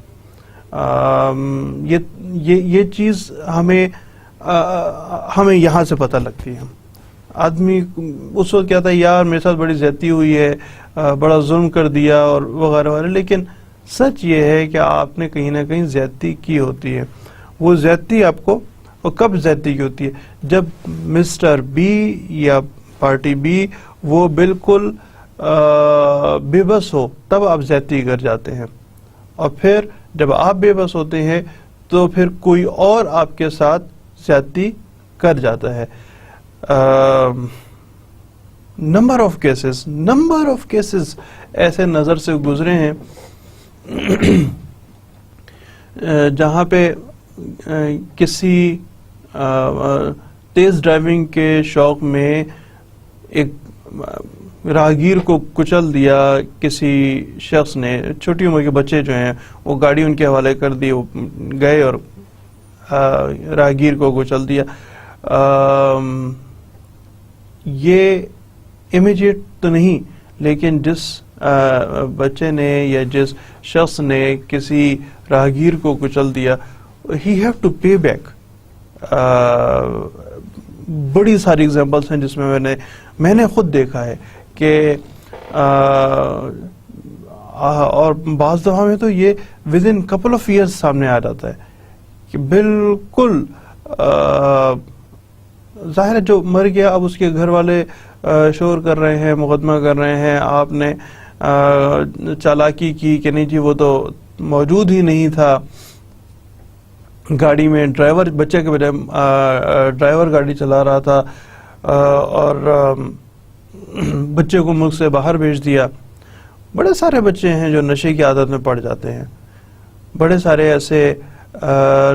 یہ چیز ہمیں یہاں سے پتہ لگتی ہے. آدمی اس وقت کہتا ہے یار میرے ساتھ بڑی زیادتی ہوئی ہے, بڑا ظلم کر دیا اور وغیرہ وغیرہ, لیکن سچ یہ ہے کہ آپ نے کہیں نہ کہیں زیادتی کی ہوتی ہے. وہ زیادتی آپ کو, اور کب زیادتی کی ہوتی ہے؟ جب مسٹر بی یا پارٹی بی وہ بالکل بے بس ہو تب آپ زیادتی کر جاتے ہیں, اور پھر جب آپ بے بس ہوتے ہیں تو پھر کوئی اور آپ کے ساتھ زیادتی کر جاتا ہے. نمبر آف کیسز ایسے نظر سے گزرے ہیں جہاں پہ کسی تیز ڈرائیونگ کے شوق میں ایک راہگیر کو کچل دیا کسی شخص نے. چھوٹی عمر کے بچے جو ہیں وہ گاڑی ان کے حوالے کر دی, وہ گئے اور راہگیر کو کچل دیا. یہ امیجیٹ تو نہیں, لیکن جس بچے نے یا جس شخص نے کسی راہگیر کو کچل دیا, he have to pay back. بڑی ساری ایگزامپلس ہیں جس میں میں نے خود دیکھا ہے کہ اور بعض دفعہ میں تو یہ with in couple of years سامنے آ جاتا ہے کہ بالکل ظاہر ہے جو مر گیا اب اس کے گھر والے شور کر رہے ہیں, مقدمہ کر رہے ہیں, آپ نے چالاکی کی کہ نہیں جی وہ تو موجود ہی نہیں تھا گاڑی میں, ڈرائیور بچے کے بجائے ڈرائیور گاڑی چلا رہا تھا اور بچے کو ملک سے باہر بھیج دیا. بڑے سارے بچے ہیں جو نشے کی عادت میں پڑ جاتے ہیں. بڑے سارے ایسے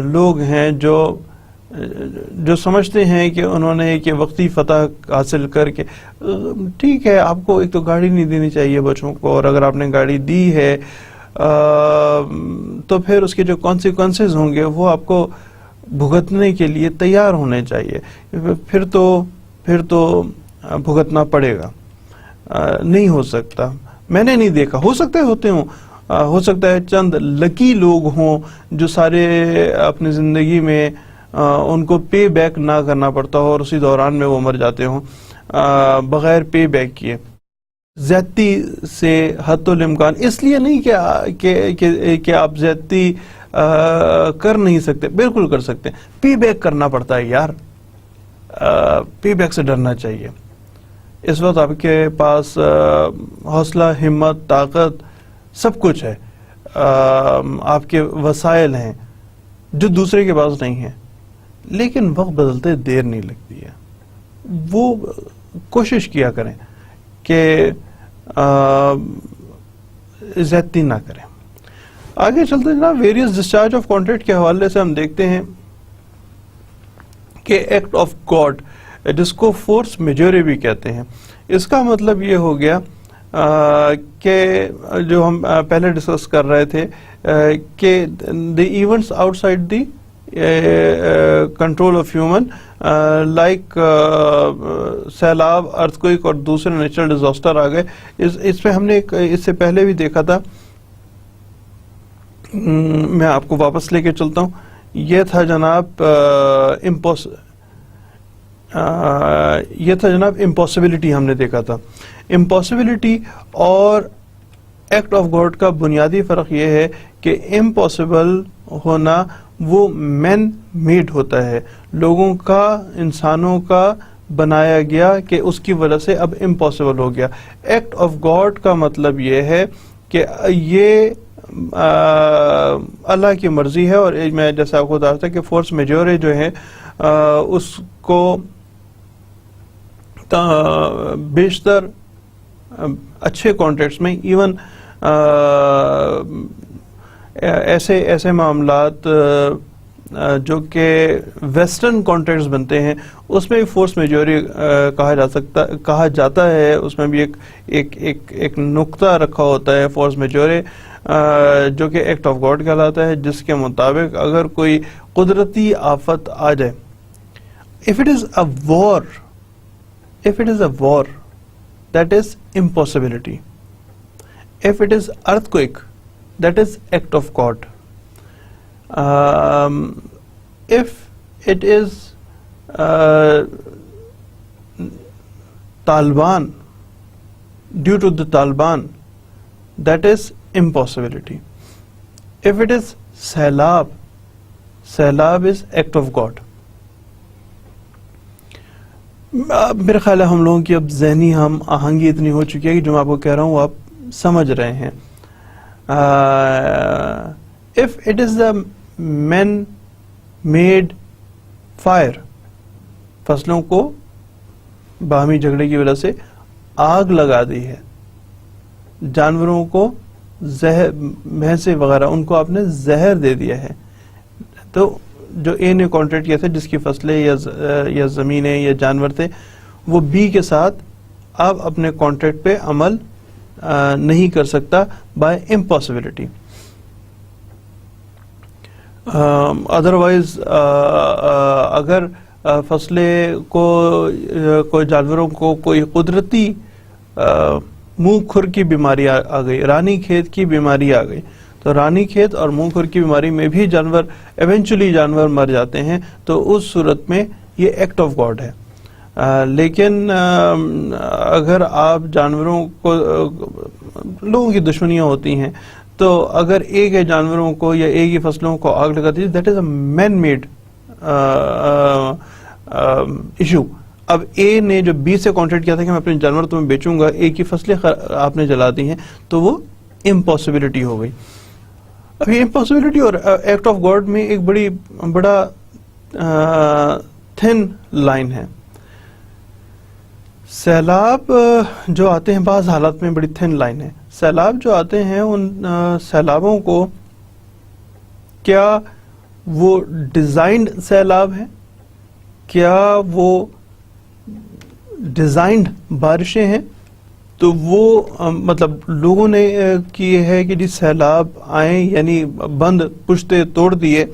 لوگ ہیں جو سمجھتے ہیں کہ انہوں نے ایک وقتی فتح حاصل کر کے, ٹھیک ہے آپ کو ایک تو گاڑی نہیں دینی چاہیے بچوں کو, اور اگر آپ نے گاڑی دی ہے تو پھر اس کے جو کانسیکوینسز ہوں گے وہ آپ کو بھگتنے کے لیے تیار ہونے چاہیے. پھر تو بھگتنا پڑے گا. نہیں ہو سکتا, میں نے نہیں دیکھا, ہو سکتا ہے ہوتے ہوں, ہو سکتا ہے چند لکی لوگ ہوں جو سارے اپنی زندگی میں ان کو پے بیک نہ کرنا پڑتا ہو اور اسی دوران میں وہ مر جاتے ہوں بغیر پے بیک کیے. زیادتی سے حد الامکان اس لیے نہیں کہ آپ زیادتی کر نہیں سکتے, بالکل کر سکتے, پے بیک کرنا پڑتا ہے یار. پے بیک سے ڈرنا چاہیے. اس وقت آپ کے پاس حوصلہ, ہمت, طاقت سب کچھ ہے, آپ کے وسائل ہیں جو دوسرے کے پاس نہیں ہیں, لیکن وقت بدلتے دیر نہیں لگتی ہے. وہ کوشش کیا کریں کہ زیادتی نہ کریں. آگے چلتے جناب, ویریس ڈسچارج آف کانٹریکٹ کے حوالے سے ہم دیکھتے ہیں کہ ایکٹ آف گاڈ جس کو فورس میجورے بھی کہتے ہیں, اس کا مطلب یہ ہو گیا کہ جو ہم پہلے ڈسکس کر رہے تھے کہ the events out side the control of human like سیلاب، ارتھکوئک اور دوسرے نیچرل ڈیزاسٹر آ گئے. اس پہ ہم نے اس سے پہلے بھی دیکھا تھا. میں آپ کو واپس لے کے چلتا ہوں. یہ تھا جناب امپاسبلٹی ہم نے دیکھا تھا. امپاسبلٹی اور ایکٹ آف گاڈ کا بنیادی فرق یہ ہے کہ امپاسبل ہونا وہ مین میڈ ہوتا ہے، لوگوں کا، انسانوں کا بنایا گیا کہ اس کی وجہ سے اب امپاسبل ہو گیا. ایکٹ آف گاڈ کا مطلب یہ ہے کہ یہ اللہ کی مرضی ہے. اور میں جیسا آپ کو بتا تھا کہ فورس میجورے جو ہے اس کو بیشتر اچھے کانٹیکٹس میں، ایون ایسے معاملات جو کہ ویسٹرن کانٹیکٹس بنتے ہیں اس میں بھی فورس میجوری کہا جاتا ہے. اس میں بھی ایک نقطہ رکھا ہوتا ہے فورس میجوری جو کہ ایکٹ آف گاڈ کہلاتا ہے، جس کے مطابق اگر کوئی قدرتی آفت آ جائے، if it is a war that is impossibility. If it is earthquake, that is act of God. If it is Taliban, due to the Taliban, that is impossibility. If it is Sailab is act of God. میرے خیال ہے ہم لوگوں کی اب ذہنی ہم آہنگی اتنی ہو چکی ہے کہ جو میں آپ کو کہہ رہا ہوں وہ آپ سمجھ رہے ہیں. If it is the man made fire, فصلوں کو باہمی جھگڑے کی وجہ سے آگ لگا دی ہے، جانوروں کو زہر، بھینسیں وغیرہ ان کو آپ نے زہر دے دیا ہے، تو جو اے نے کانٹریکٹ کیا تھا جس کی فصلیں یا زمینیں یا جانور تھے، وہ بی کے ساتھ اب اپنے کانٹریکٹ پہ عمل نہیں کر سکتا بائی امپاسبلٹی. ادروائز اگر فصلیں کو، کوئی جانوروں کو کوئی قدرتی منہ کھر کی بیماری آ گئی، رانی کھیت کی بیماری آ گئی، تو رانی کھیت اور منہ کھر کی بیماری میں بھی جانور ایونچولی جانور مر جاتے ہیں، تو اس صورت میں یہ ایکٹ آف گاڈ ہے. لیکن اگر آپ جانوروں کو، لوگوں کی دشمنیاں ہوتی ہیں، تو اگر ایک جانوروں کو یا ایک ہی فصلوں کو آگ لگاتی ہے، that is a man made issue. اب اے نے جو بی سے کانٹریکٹ کیا تھا کہ میں اپنے جانور تمہیں بیچوں گا، ایک ہی فصلیں آپ نے جلا دی ہیں، تو وہ امپاسبلٹی ہو گئی. ابھی امپاسبلٹی اور ایکٹ آف گاڈ میں ایک بڑا تھن لائن ہے. سیلاب جو آتے ہیں بعض حالات میں بڑی تھن لائن ہے. سیلاب جو آتے ہیں ان سیلابوں کو کیا وہ ڈیزائنڈ سیلاب ہے، کیا وہ ڈیزائنڈ بارشیں ہیں؟ تو وہ مطلب لوگوں نے کی ہے کہ جی سیلاب آئیں یعنی بند پشتے توڑ دیے،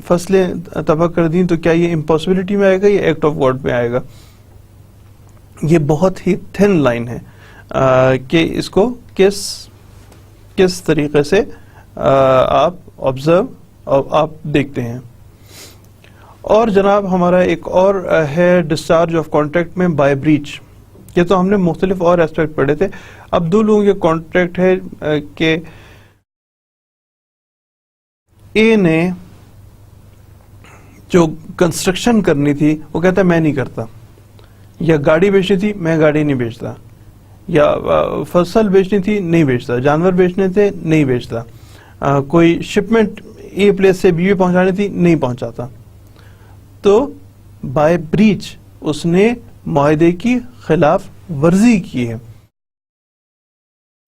فصلیں تباہ کر دیں، تو کیا یہ امپاسبلٹی میں آئے گا یا ایکٹ آف گاڈ میں آئے گا؟ یہ بہت ہی تھن لائن ہے کہ اس کو کس طریقے سے آپ آبزرو اور آپ دیکھتے ہیں. اور جناب ہمارا ایک اور ہے ڈسچارج آف کانٹریکٹ میں بائی بریچ. یہ تو ہم نے مختلف اور ایسپیکٹ پڑھے تھے. اب دو لوگوں کے کانٹریکٹ ہے کہ اے نے جو کنسٹرکشن کرنی تھی وہ کہتا ہے میں نہیں کرتا، یا گاڑی بیچنی تھی میں گاڑی نہیں بیچتا، یا فصل بیچنی تھی نہیں بیچتا، جانور بیچنے تھے نہیں بیچتا، کوئی شپمنٹ اے پلیس سے بی پہنچانی تھی نہیں پہنچاتا. تو بائی بریچ اس نے معاہدے کی خلاف ورزی کی ہے.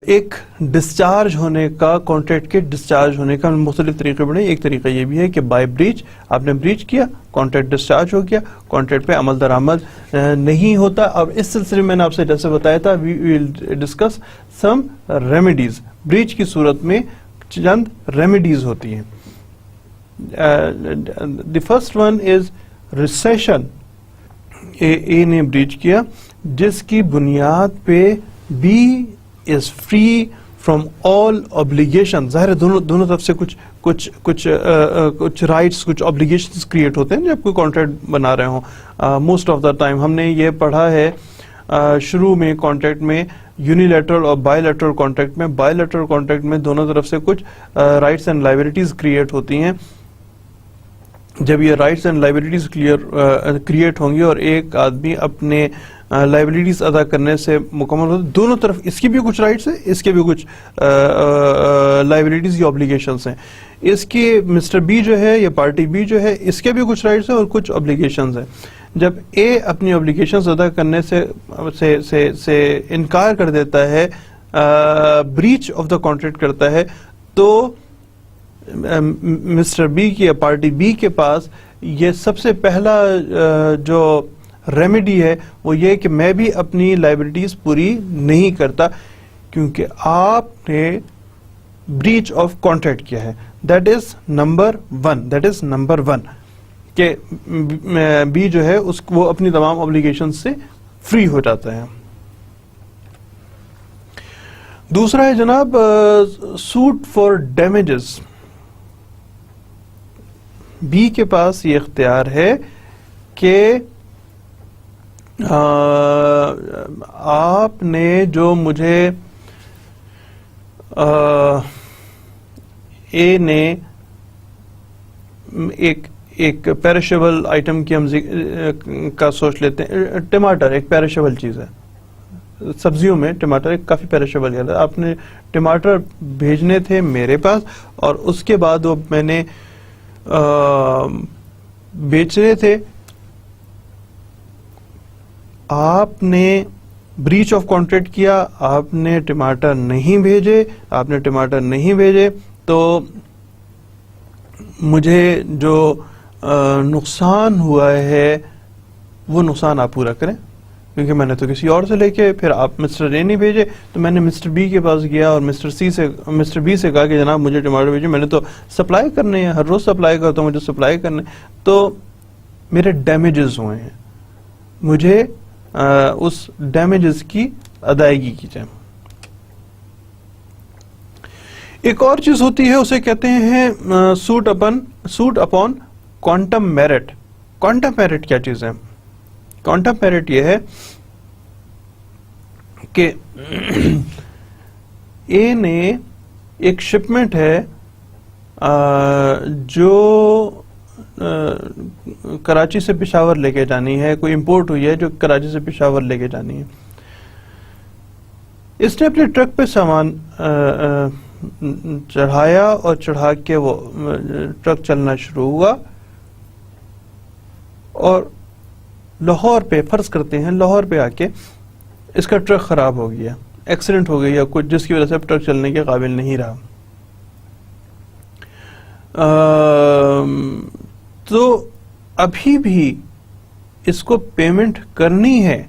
ایک ڈسچارج ہونے کا، کانٹریکٹ کے ڈسچارج ہونے کا مختلف طریقے بڑھے. ایک طریقہ یہ بھی ہے کہ بائی بریچ، آپ نے بریچ کیا، کانٹریکٹ ڈسچارج ہو گیا، کانٹریکٹ پہ عمل درآمد نہیں ہوتا. اب اس سلسلے میں نے آپ سے جیسے بتایا تھا we will discuss some remedies. Breach کی صورت میں چند ریمیڈیز ہوتی ہیں. The first one is recession. A نے breach کیا جس کی بنیاد پہ B is free from all obligation. ظاہر ہے دونوں طرف سے کچھ رائٹس کچھ obligations کریٹ ہوتے ہیں جب کوئی کانٹریکٹ بنا رہے ہوں. موسٹ آف دا ٹائم ہم نے یہ پڑھا ہے شروع میں کانٹریکٹ میں یونیلیٹرل اور بائی لیٹرل کانٹریکٹ میں دونوں طرف سے کچھ رائٹس اینڈ لائبلٹیز کریٹ ہوتی ہیں. جب یہ رائٹس اینڈ لائبلٹیز کریٹ ہوں گی اور ایک آدمی اپنے لائبلٹیز ادا کرنے سے مکمل ہوتا ہے, دونوں طرف اس کی بھی کچھ رائٹس ہیں, اس کے بھی کچھ لائبلٹیز یا اوبلیگیشنس ہیں. اس کی مسٹر بی جو ہے یا پارٹی بی جو ہے اس کے بھی کچھ رائٹس ہیں اور کچھ اوبلیگیشنز ہیں. جب اے اپنی اوبلیگیشنز ادا کرنے سے انکار کر دیتا ہے, بریچ آف دا کانٹریکٹ کرتا ہے, تو مسٹر بی کی یا پارٹی بی کے پاس یہ سب سے پہلا جو ریمیڈی ہے وہ یہ کہ میں بھی اپنی لائبلٹیز پوری نہیں کرتا کیونکہ آپ نے بریچ آف کانٹریکٹ کیا ہے. دیٹ از نمبر ون کہ بی جو ہے وہ اپنی تمام اوبلیگیشن سے فری ہو جاتا ہے. دوسرا ہے جناب سوٹ فار ڈیمیجز. بی کے پاس یہ اختیار ہے کہ آپ نے جو مجھے اے نے ایک پیرشیبل آئٹم کی ہم کا سوچ لیتے ہیں, ٹماٹر ایک پیرشیبل چیز ہے, سبزیوں میں ٹماٹر ایک کافی پیرشیبل ہے. آپ نے ٹماٹر بھیجنے تھے میرے پاس اور اس کے بعد وہ میں نے بیچنے تھے. آپ نے بریچ آف کانٹریکٹ کیا, آپ نے ٹماٹر نہیں بھیجے, تو مجھے جو نقصان ہوا ہے وہ نقصان آپ پورا کریں, کیونکہ میں نے تو کسی اور سے لے کے پھر آپ مسٹر اے نہیں بھیجے, تو میں نے مسٹر بی کے پاس گیا اور مسٹر بی سے کہا کہ جناب مجھے ٹماٹر بھیجے, میں نے تو سپلائی کرنے ہیں, ہر روز سپلائی کرتا ہوں, مجھے سپلائی کرنے, تو میرے ڈیمیجز ہوئے ہیں, مجھے اس ڈیمیجز کی ادائیگی کی جائے. ایک اور چیز ہوتی ہے اسے کہتے ہیں suit upon quantum meruit. Quantum meruit کیا چیز ہے؟ کوانٹم میرٹ یہ ہے کہ اے نے ایک شپمنٹ ہے جو کراچی سے پشاور لے کے جانی ہے, کوئی امپورٹ ہوئی ہے جو کراچی سے پشاور لے کے جانی ہے. اس نے اپنے ٹرک پہ سامان چڑھایا اور چڑھا کے وہ ٹرک چلنا شروع ہوا, اور لاہور پہ فرض کرتے ہیں لاہور پہ آ کے اس کا ٹرک خراب ہو گیا, ایکسیڈنٹ ہو گئی یا کچھ, جس کی وجہ سے اب ٹرک چلنے کے قابل نہیں رہا. تو ابھی بھی اس کو پیمنٹ کرنی ہے,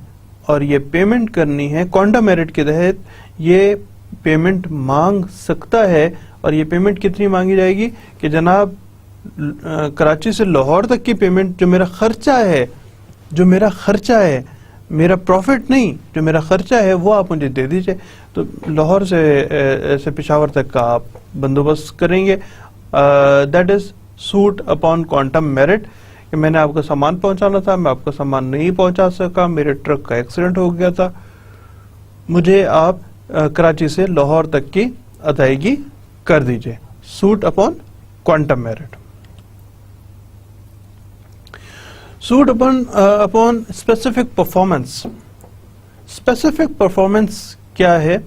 اور یہ پیمنٹ کرنی ہے کوانٹم میرٹ کے تحت, یہ پیمنٹ مانگ سکتا ہے. اور یہ پیمنٹ کتنی مانگی جائے گی کہ جناب کراچی سے لاہور تک کی پیمنٹ جو میرا خرچہ ہے, میرا پروفٹ نہیں, جو میرا خرچہ ہے وہ آپ مجھے دے دیجئے. تو لاہور سے پشاور تک کا آپ بندوبست کریں گے. That is suit upon quantum meruit, کہ میں نے آپ کا سامان پہنچانا تھا, میں آپ کا سامان نہیں پہنچا سکا, میرے ٹرک کا ایکسیڈنٹ ہو گیا تھا, مجھے آپ کراچی سے لاہور تک کی ادائیگی کر دیجئے. Suit upon quantum meruit. Suit upon specific performance. Specific performance کیا ہے؟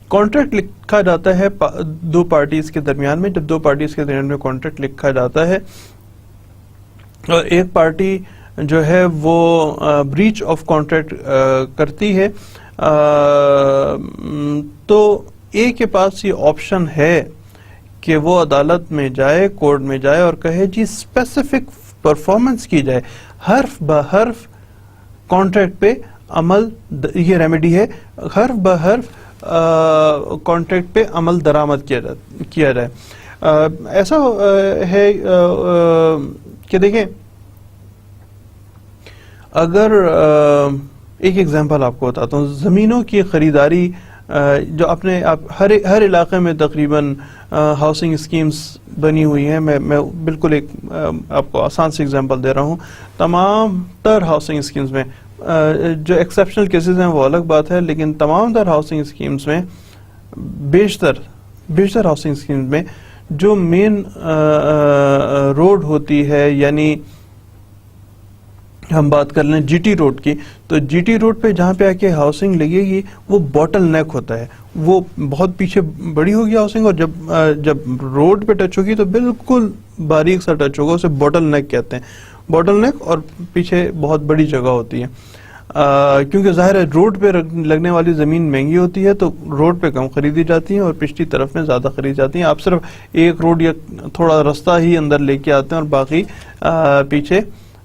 کانٹریکٹ لکھا جاتا ہے دو پارٹیز کے درمیان میں. جب دو پارٹیز کے درمیان میں کانٹریکٹ لکھا جاتا ہے اور ایک پارٹی جو ہے وہ بریچ آف کانٹریکٹ کرتی ہے, تو اے کے پاس یہ آپشن ہے کہ وہ عدالت میں جائے, کورٹ میں جائے اور کہے جی اسپیسیفک پرفارمنس کی جائے, حرف بحرف کانٹریکٹ پہ عمل, یہ ریمیڈی ہے, حرف بحرف کانٹریکٹ پہ عمل درآمد کیا جائے. ایسا ہے کہ دیکھیں اگر ایک ایگزامپل آپ کو بتاتا ہوں، زمینوں کی خریداری جو اپنے ہر علاقے میں تقریباً ہاؤسنگ اسکیمز بنی ہوئی ہیں. میں بالکل ایک آپ کو آسان سے ایگزامپل دے رہا ہوں. تمام تر ہاؤسنگ اسکیمز میں جو ایکسیپشنل کیسز ہیں وہ الگ بات ہے، لیکن تمام تر ہاؤسنگ اسکیمز میں بیشتر ہاؤسنگ اسکیمز میں جو مین روڈ ہوتی ہے، یعنی ہم بات کر لیں جی ٹی روڈ کی، تو جی ٹی روڈ پہ جہاں پہ آ کے ہاؤسنگ لگے گی وہ باٹل نیک ہوتا ہے. وہ بہت پیچھے بڑی ہوگی ہاؤسنگ، اور جب روڈ پہ ٹچ ہوگی تو بالکل باریک سا ٹچ ہوگا، اسے باٹل نیک کہتے ہیں. باٹل نیک اور پیچھے بہت بڑی جگہ ہوتی ہے، کیونکہ ظاہر ہے روڈ پہ لگنے والی زمین مہنگی ہوتی ہے تو روڈ پہ کم خریدی جاتی ہیں اور پچھلی طرف میں زیادہ خریدی جاتی ہیں. آپ صرف ایک روڈ یا تھوڑا راستہ ہی اندر لے کے آتے ہیں اور باقی پیچھے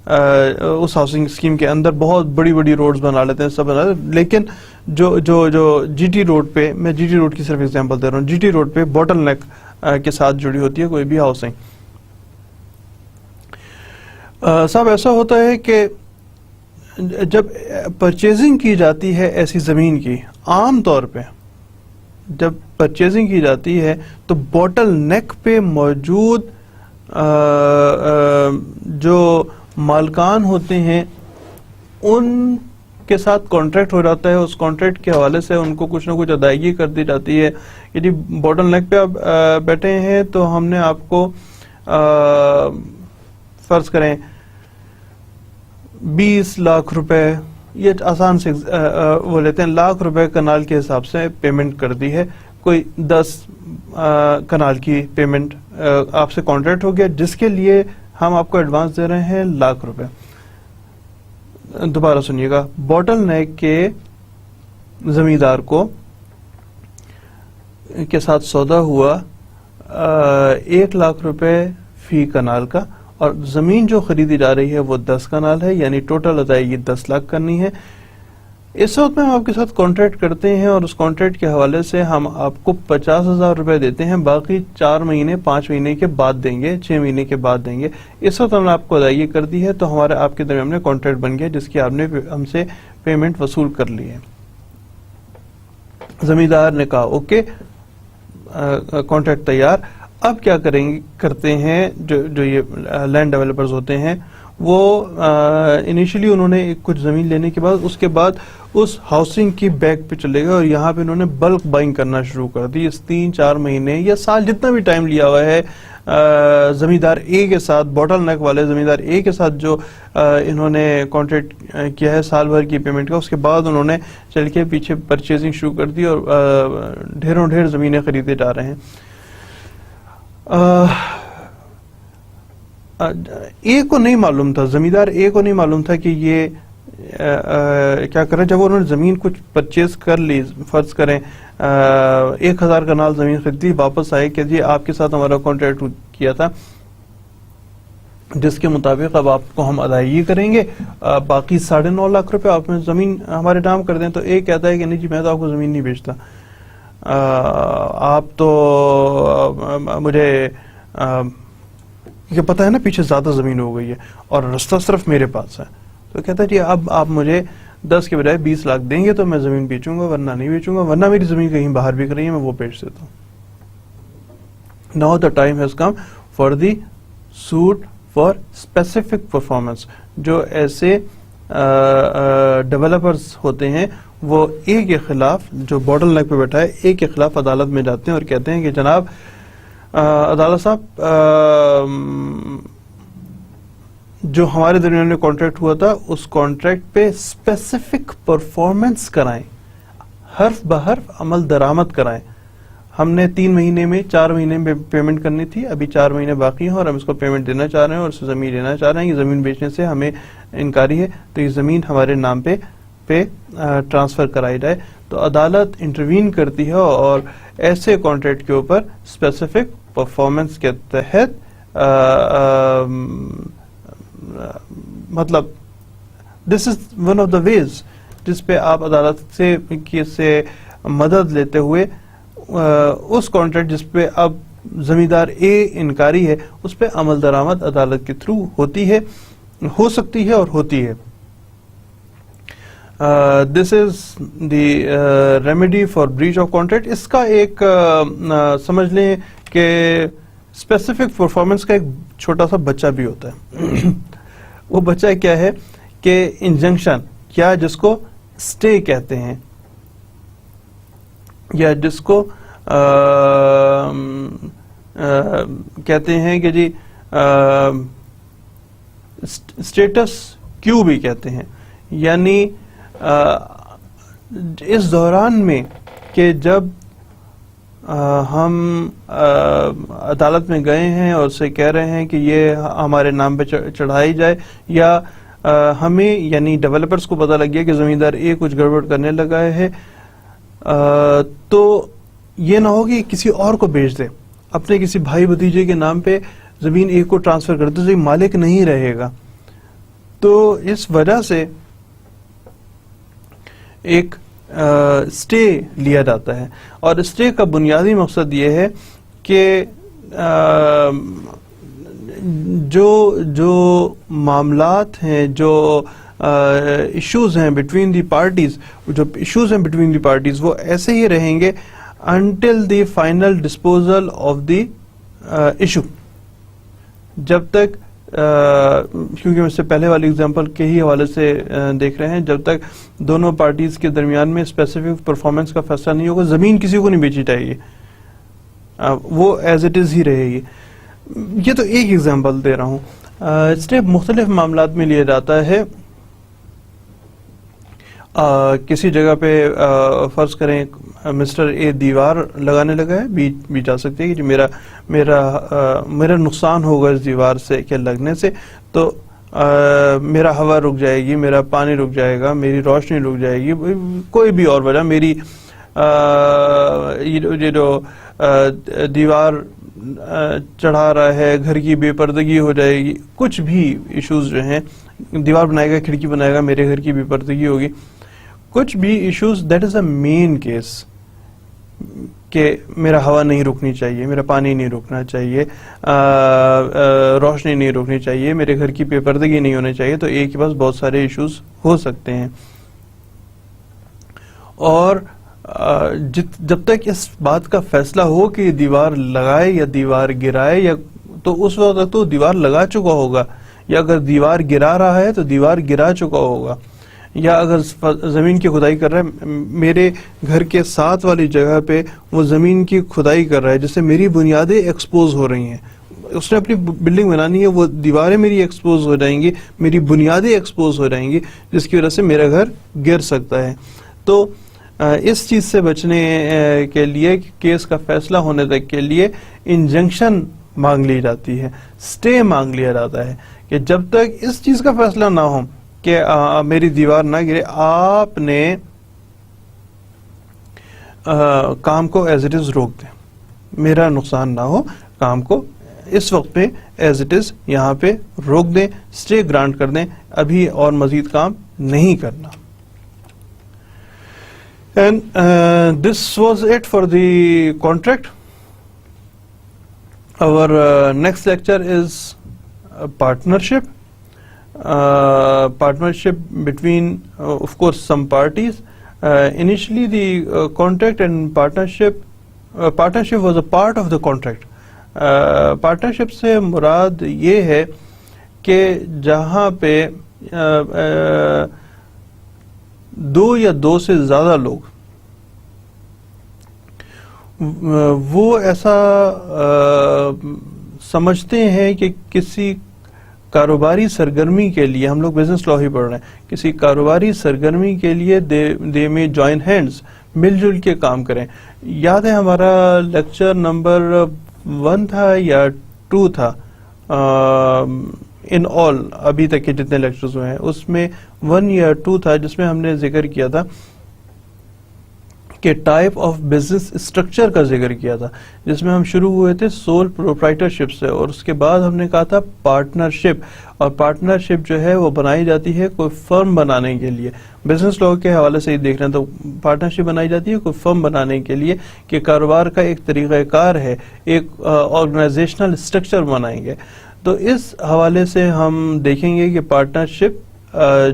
اس ہاؤسنگ اسکیم کے اندر بہت بڑی بڑی روڈز بنا لیتے ہیں، سب بنا لیتے ہیں. لیکن جو جی ٹی روڈ پہ، میں جی ٹی روڈ کی صرف ایگزامپل دے رہا ہوں، جی ٹی روڈ پہ باٹل نیک کے ساتھ جڑی ہوتی ہے کوئی بھی ہاؤسنگ. صاحب ایسا ہوتا ہے کہ جب پرچیزنگ کی جاتی ہے ایسی زمین کی، عام طور پہ جب پرچیزنگ کی جاتی ہے تو باٹل نیک پہ موجود جو مالکان ہوتے ہیں ان کے ساتھ کانٹریکٹ ہو جاتا ہے. اس کانٹریکٹ کے حوالے سے ان کو کچھ نہ کچھ ادائیگی کر دی جاتی ہے کہ جی باٹل نیک پہ آپ بیٹھے ہیں تو ہم نے آپ کو فرض کریں 20 لاکھ روپے، یہ آسان سے وہ لیتے ہیں، لاکھ روپے کنال کے حساب سے پیمنٹ کر دی ہے. کوئی 10 کنال کی پیمنٹ آپ سے کانٹریکٹ ہو گیا، جس کے لیے ہم آپ کو ایڈوانس دے رہے ہیں لاکھ روپے. دوبارہ سنیے گا، باٹل نیک کے زمیندار کو کے ساتھ سودا ہوا 1 لاکھ روپے فی کنال کا، اور زمین جو خریدی جا رہی ہے وہ 10 کنال ہے، یعنی ٹوٹل ادائیگی 10 لاکھ کرنی ہے. اس وقت میں ہم آپ کے ساتھ کانٹریکٹ کرتے ہیں اور اس کانٹریکٹ کے حوالے سے ہم آپ کو 50,000 روپے دیتے ہیں، باقی 4 مہینے 5 مہینے کے بعد دیں گے، 6 مہینے کے بعد دیں گے. اس وقت ہم نے آپ کو ادائیگی کر دی ہے تو ہمارے آپ کے درمیان میں کانٹریکٹ بن گیا جس کی آپ نے ہم سے پیمنٹ وصول کر لی ہے. زمیندار نے کہا اوکے، کانٹریکٹ تیار. اب کیا کرتے ہیں جو یہ لینڈ ڈیولپرز ہوتے ہیں، وہ انیشلی انہوں نے کچھ زمین لینے کے بعد اس کے بعد اس ہاؤسنگ کی بیک پہ چلے گئے اور یہاں پہ انہوں نے بلک بائنگ کرنا شروع کر دی. اس 3-4 مہینے یا سال جتنا بھی ٹائم لیا ہوا ہے زمیندار اے کے ساتھ، باٹل نیک والے زمیندار اے کے ساتھ جو انہوں نے کانٹریکٹ کیا ہے سال بھر کی پیمنٹ کا، اس کے بعد انہوں نے چل کے پیچھے پرچیزنگ شروع کر دی اور ڈھیر زمینیں خریدے جا رہے ہیں. اے کو نہیں معلوم تھا، زمیندار اے کو نہیں معلوم تھا کہ یہ کیا کریں. جب انہوں نے زمین کچھ پرچیز کر لی، فرض کریں 1000 کنال زمین خریدی، واپس آئے کہ جی آپ کے ساتھ ہمارا کانٹریکٹ کیا تھا جس کے مطابق اب آپ کو ہم ادائیگی کریں گے، باقی 9.5 لاکھ روپے آپ میں زمین ہمارے نام کر دیں. تو اے کہتا ہے کہ نہیں جی میں تو آپ کو زمین نہیں بیچتا، آپ تو مجھے یہ پتہ ہے نا پیچھے زیادہ زمین ہو گئی ہے اور رستہ صرف میرے پاس ہے. تو کہتا ہے جی اب آپ مجھے 10 کے بجائے 20 لاکھ دیں گے تو میں زمین بیچوں گا، ورنہ نہیں بیچوں گا، ورنہ میری زمین کہیں باہر بک رہی ہے میں وہ بیچ دیتا ہوں. Now the time has come for the suit for specific performance. جو ایسے ڈیولپرز ہوتے ہیں وہ اے کے خلاف، جو باٹل نیک پہ بیٹھا ہے اے کے خلاف عدالت میں جاتے ہیں اور کہتے ہیں کہ جناب عدالت صاحب جو ہمارے درمیان میں کانٹریکٹ ہوا تھا اس کانٹریکٹ پہ اسپیسیفک پرفارمنس کرائیں، حرف بحرف عمل درآمد کرائیں. ہم نے 3 مہینے میں 4 مہینے میں پیمنٹ کرنی تھی، ابھی 4 مہینے باقی ہیں اور ہم اس کو پیمنٹ دینا چاہ رہے ہیں اور اس زمین لینا چاہ رہے ہیں. یہ زمین بیچنے سے ہمیں انکاری ہے تو یہ زمین ہمارے نام پہ ٹرانسفر کرائی جائے. تو عدالت انٹروین کرتی ہے اور ایسے کانٹریکٹ کے اوپر اسپیسیفک پرفارمنس کے تحت مطلب دس از ون آف دا ویز جس پہ آپ عدالت سے مدد لیتے ہوئے اس کانٹریکٹ جس پہ اب زمیندار اے انکاری ہے اس پہ عمل درآمد عدالت کے تھرو ہوتی ہے، ہو سکتی ہے اور ہوتی ہے. This is the remedy for breach of contract. اس کا ایک سمجھ لیں کہ اسپیسیفک پرفارمنس کا ایک چھوٹا سا بچہ بھی ہوتا ہے. وہ بچہ کیا ہے کہ انجنکشن، یا جس کو اسٹے کہتے ہیں، یا جس کو کہتے ہیں کہ جی اسٹیٹس کیو بھی کہتے ہیں. یعنی اس دوران میں کہ جب ہم عدالت میں گئے ہیں اور اسے کہہ رہے ہیں کہ یہ ہمارے نام پہ چڑھائی جائے، یا ہمیں یعنی ڈیولپرز کو پتہ لگ گیا کہ زمیندار اے کچھ گڑبڑ کرنے لگا ہے، تو یہ نہ ہو کہ کسی اور کو بیچ دے، اپنے کسی بھائی بھتیجے کے نام پہ زمین اے کو ٹرانسفر کر دے تو یہ مالک نہیں رہے گا. تو اس وجہ سے ایک اسٹے لیا جاتا ہے، اور اسٹے کا بنیادی مقصد یہ ہے کہ جو معاملات ہیں، جو ایشوز ہیں بٹوین دی پارٹیز، وہ ایسے ہی رہیں گے until the final disposal of the issue. جب تک کیونکہ اس سے پہلے والی اگزامپل کے ہی حوالے سے دیکھ رہے ہیں، جب تک دونوں پارٹیز کے درمیان میں اسپیسیفک پرفارمنس کا فیصلہ نہیں ہوگا، زمین کسی کو نہیں بیچی جائے گی، وہ ایز اٹ از ہی رہے گی. یہ تو ایک ایگزامپل دے رہا ہوں. اسٹے مختلف معاملات میں لیا جاتا ہے. کسی جگہ پہ فرض کریں مسٹر اے دیوار لگانے لگا ہے، بھی جا سکتے ہیں کہ میرا نقصان ہوگا اس دیوار سے کے لگنے سے، تو میرا ہوا رک جائے گی، میرا پانی رک جائے گا، میری روشنی رک جائے گی، کوئی بھی اور وجہ، میری یہ جو دیوار چڑھا رہا ہے گھر کی بے پردگی ہو جائے گی، کچھ بھی ایشوز جو ہیں، دیوار بنائے گا، کھڑکی بنائے گا، میرے گھر کی بے پردگی ہوگی، کچھ بھی issues, that is a main case کہ میرا ہوا نہیں رکنی چاہیے، میرا پانی نہیں رکنا چاہیے، روشنی نہیں رکنی چاہیے، میرے گھر کی بے پردگی نہیں ہونی چاہیے. تو ایک کے پاس بہت سارے ایشوز ہو سکتے ہیں. اور جب تک اس بات کا فیصلہ ہو کہ دیوار لگائے یا دیوار گرائے، یا تو اس وقت تک تو دیوار لگا چکا ہوگا، یا اگر دیوار گرا رہا ہے تو دیوار گرا چکا ہوگا، یا اگر زمین کی کھدائی کر رہا ہے، میرے گھر کے ساتھ والی جگہ پہ وہ زمین کی کھدائی کر رہا ہے جس سے میری بنیادیں ایکسپوز ہو رہی ہیں، اس نے اپنی بلڈنگ بنانی ہے، وہ دیواریں میری ایکسپوز ہو جائیں گی، میری بنیادیں ایکسپوز ہو جائیں گی، جس کی وجہ سے میرا گھر گر سکتا ہے. تو اس چیز سے بچنے کے لیے، کیس کا فیصلہ ہونے تک کے لیے انجنکشن مانگ لی جاتی ہے، اسٹے مانگ لیا جاتا ہے کہ جب تک اس چیز کا فیصلہ نہ ہو کہ میری دیوار نہ گرے، آپ نے کام کو ایز اٹ از روک دیں، میرا نقصان نہ ہو، کام کو اس وقت پہ ایز اٹ از یہاں پہ روک دیں، اسٹے گرانٹ کر دیں، ابھی اور مزید کام نہیں کرنا. And this was it for the contract. Our next lecture is partnership. Partnership between, of course, some parties. Initially, the contract and partnership was a part of the contract. Partnership سے مراد یہ ہے کہ جہاں پہ دو یا دو سے زیادہ لوگ وہ ایسا سمجھتے ہیں کہ کسی کاروباری سرگرمی کے لیے، ہم لوگ بزنس لا ہی پڑھ رہے ہیں، کسی کاروباری سرگرمی کے لیے دے میں جوائن ہینڈز، مل جل کے کام کریں. یاد ہے ہمارا لیکچر نمبر 1 تھا یا 2 تھا، ان آل ابھی تک کے جتنے لیکچرز ہوئے ہیں اس میں 1 یا 2 تھا، جس میں ہم نے ذکر کیا تھا کے ٹائپ آف بزنس اسٹرکچر کا ذکر کیا تھا، جس میں ہم شروع ہوئے تھے سول پروپرائٹرشپ سے، اور اس کے بعد ہم نے کہا تھا پارٹنرشپ. اور پارٹنرشپ جو ہے وہ بنائی جاتی ہے کوئی فرم بنانے کے لیے. بزنس لاء کے حوالے سے ہی دیکھ رہے ہیں تو پارٹنرشپ بنائی جاتی ہے کوئی فرم بنانے کے لیے کہ کاروبار کا ایک طریقہ کار ہے، ایک آرگنائزیشنل اسٹرکچر بنائیں گے. تو اس حوالے سے ہم دیکھیں گے کہ پارٹنرشپ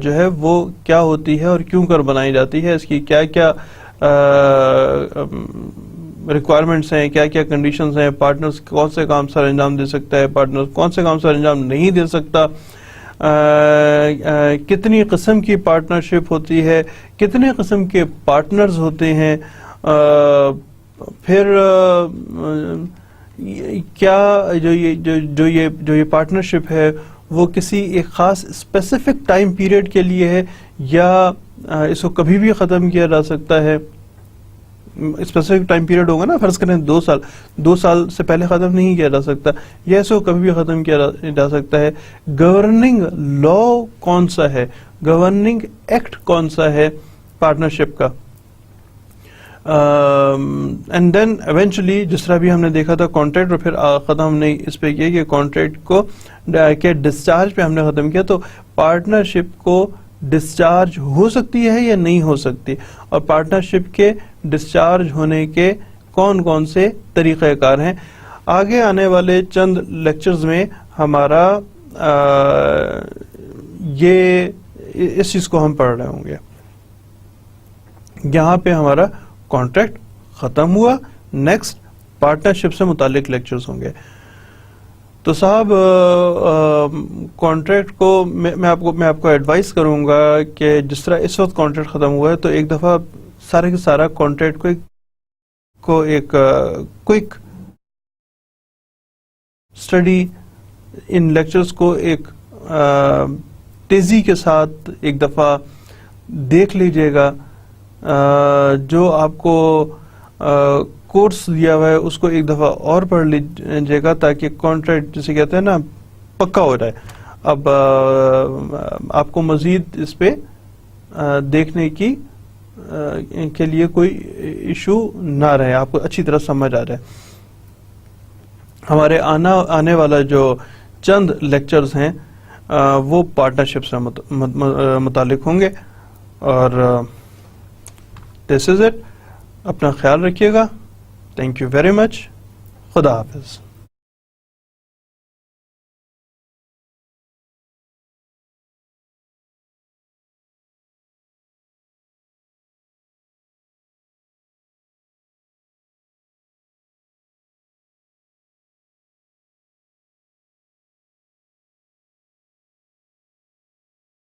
جو ہے وہ کیا ہوتی ہے اور کیوں کر بنائی جاتی ہے، اس کی کیا کیا ریکوائرمنٹس ہیں، کیا کیا کنڈیشنز ہیں، پارٹنرز کون سے کام سر انجام دے سکتا ہے، پارٹنرز کون سے کام سر انجام نہیں دے سکتا، کتنی قسم کی پارٹنرشپ ہوتی ہے، کتنے قسم کے پارٹنرز ہوتے ہیں، پھر کیا جو یہ پارٹنرشپ ہے وہ کسی ایک خاص اسپیسیفک ٹائم پیریڈ کے لیے ہے یا اس کو کبھی بھی ختم کیا جا سکتا ہے. اسپیسیفک ٹائم پیریڈ ہوگا نا، فرض کریں 2 سال سے پہلے ختم نہیں کیا جا سکتا، یا اس کو کبھی بھی ختم کیا جا سکتا ہے. گورننگ لا کون سا ہے، گورننگ ایکٹ کون سا ہے پارٹنرشپ کا. اینڈ دین ایونچولی جس طرح بھی ہم نے دیکھا تھا کانٹریکٹ، اور پھر ختم ہم نے اس پہ کیا کہ کانٹریکٹ کو کے ڈسچارج پہ ہم نے ختم کیا. تو پارٹنرشپ کو ڈسچارج ہو سکتی ہے یا نہیں ہو سکتی، اور پارٹنرشپ کے ڈسچارج ہونے کے کون کون سے طریقہ کار ہیں. آگے آنے والے چند لیکچرز میں ہمارا یہ اس چیز کو ہم پڑھ رہے ہوں گے. یہاں پہ ہمارا کانٹریکٹ ختم ہوا، نیکسٹ پارٹنرشپ سے متعلق لیکچرز ہوں گے. تو صاحب کانٹریکٹ کو میں آپ کو ایڈوائز کروں گا کہ جس طرح اس وقت کانٹریکٹ ختم ہوا ہے تو ایک دفعہ سارے کے سارا کانٹریکٹ کو ایک کوئک اسٹڈی، ان لیکچرز کو ایک تیزی کے ساتھ ایک دفعہ دیکھ لیجئے گا. جو آپ کو کورس دیا ہوا ہے اس کو ایک دفعہ اور پڑھ لیجیے گا تاکہ کانٹریکٹ جسے کہتے ہیں نا پکا ہو جائے. اب آپ کو مزید اس پہ دیکھنے کے لیے کوئی ایشو نہ رہے، آپ کو اچھی طرح سمجھ آ جائے. ہمارے آنے والا جو چند لیکچرز ہیں وہ پارٹنرشپ سے متعلق ہوں گے. اور دس از اٹ. اپنا خیال رکھیے گا. Thank you very much. خدا حافظ.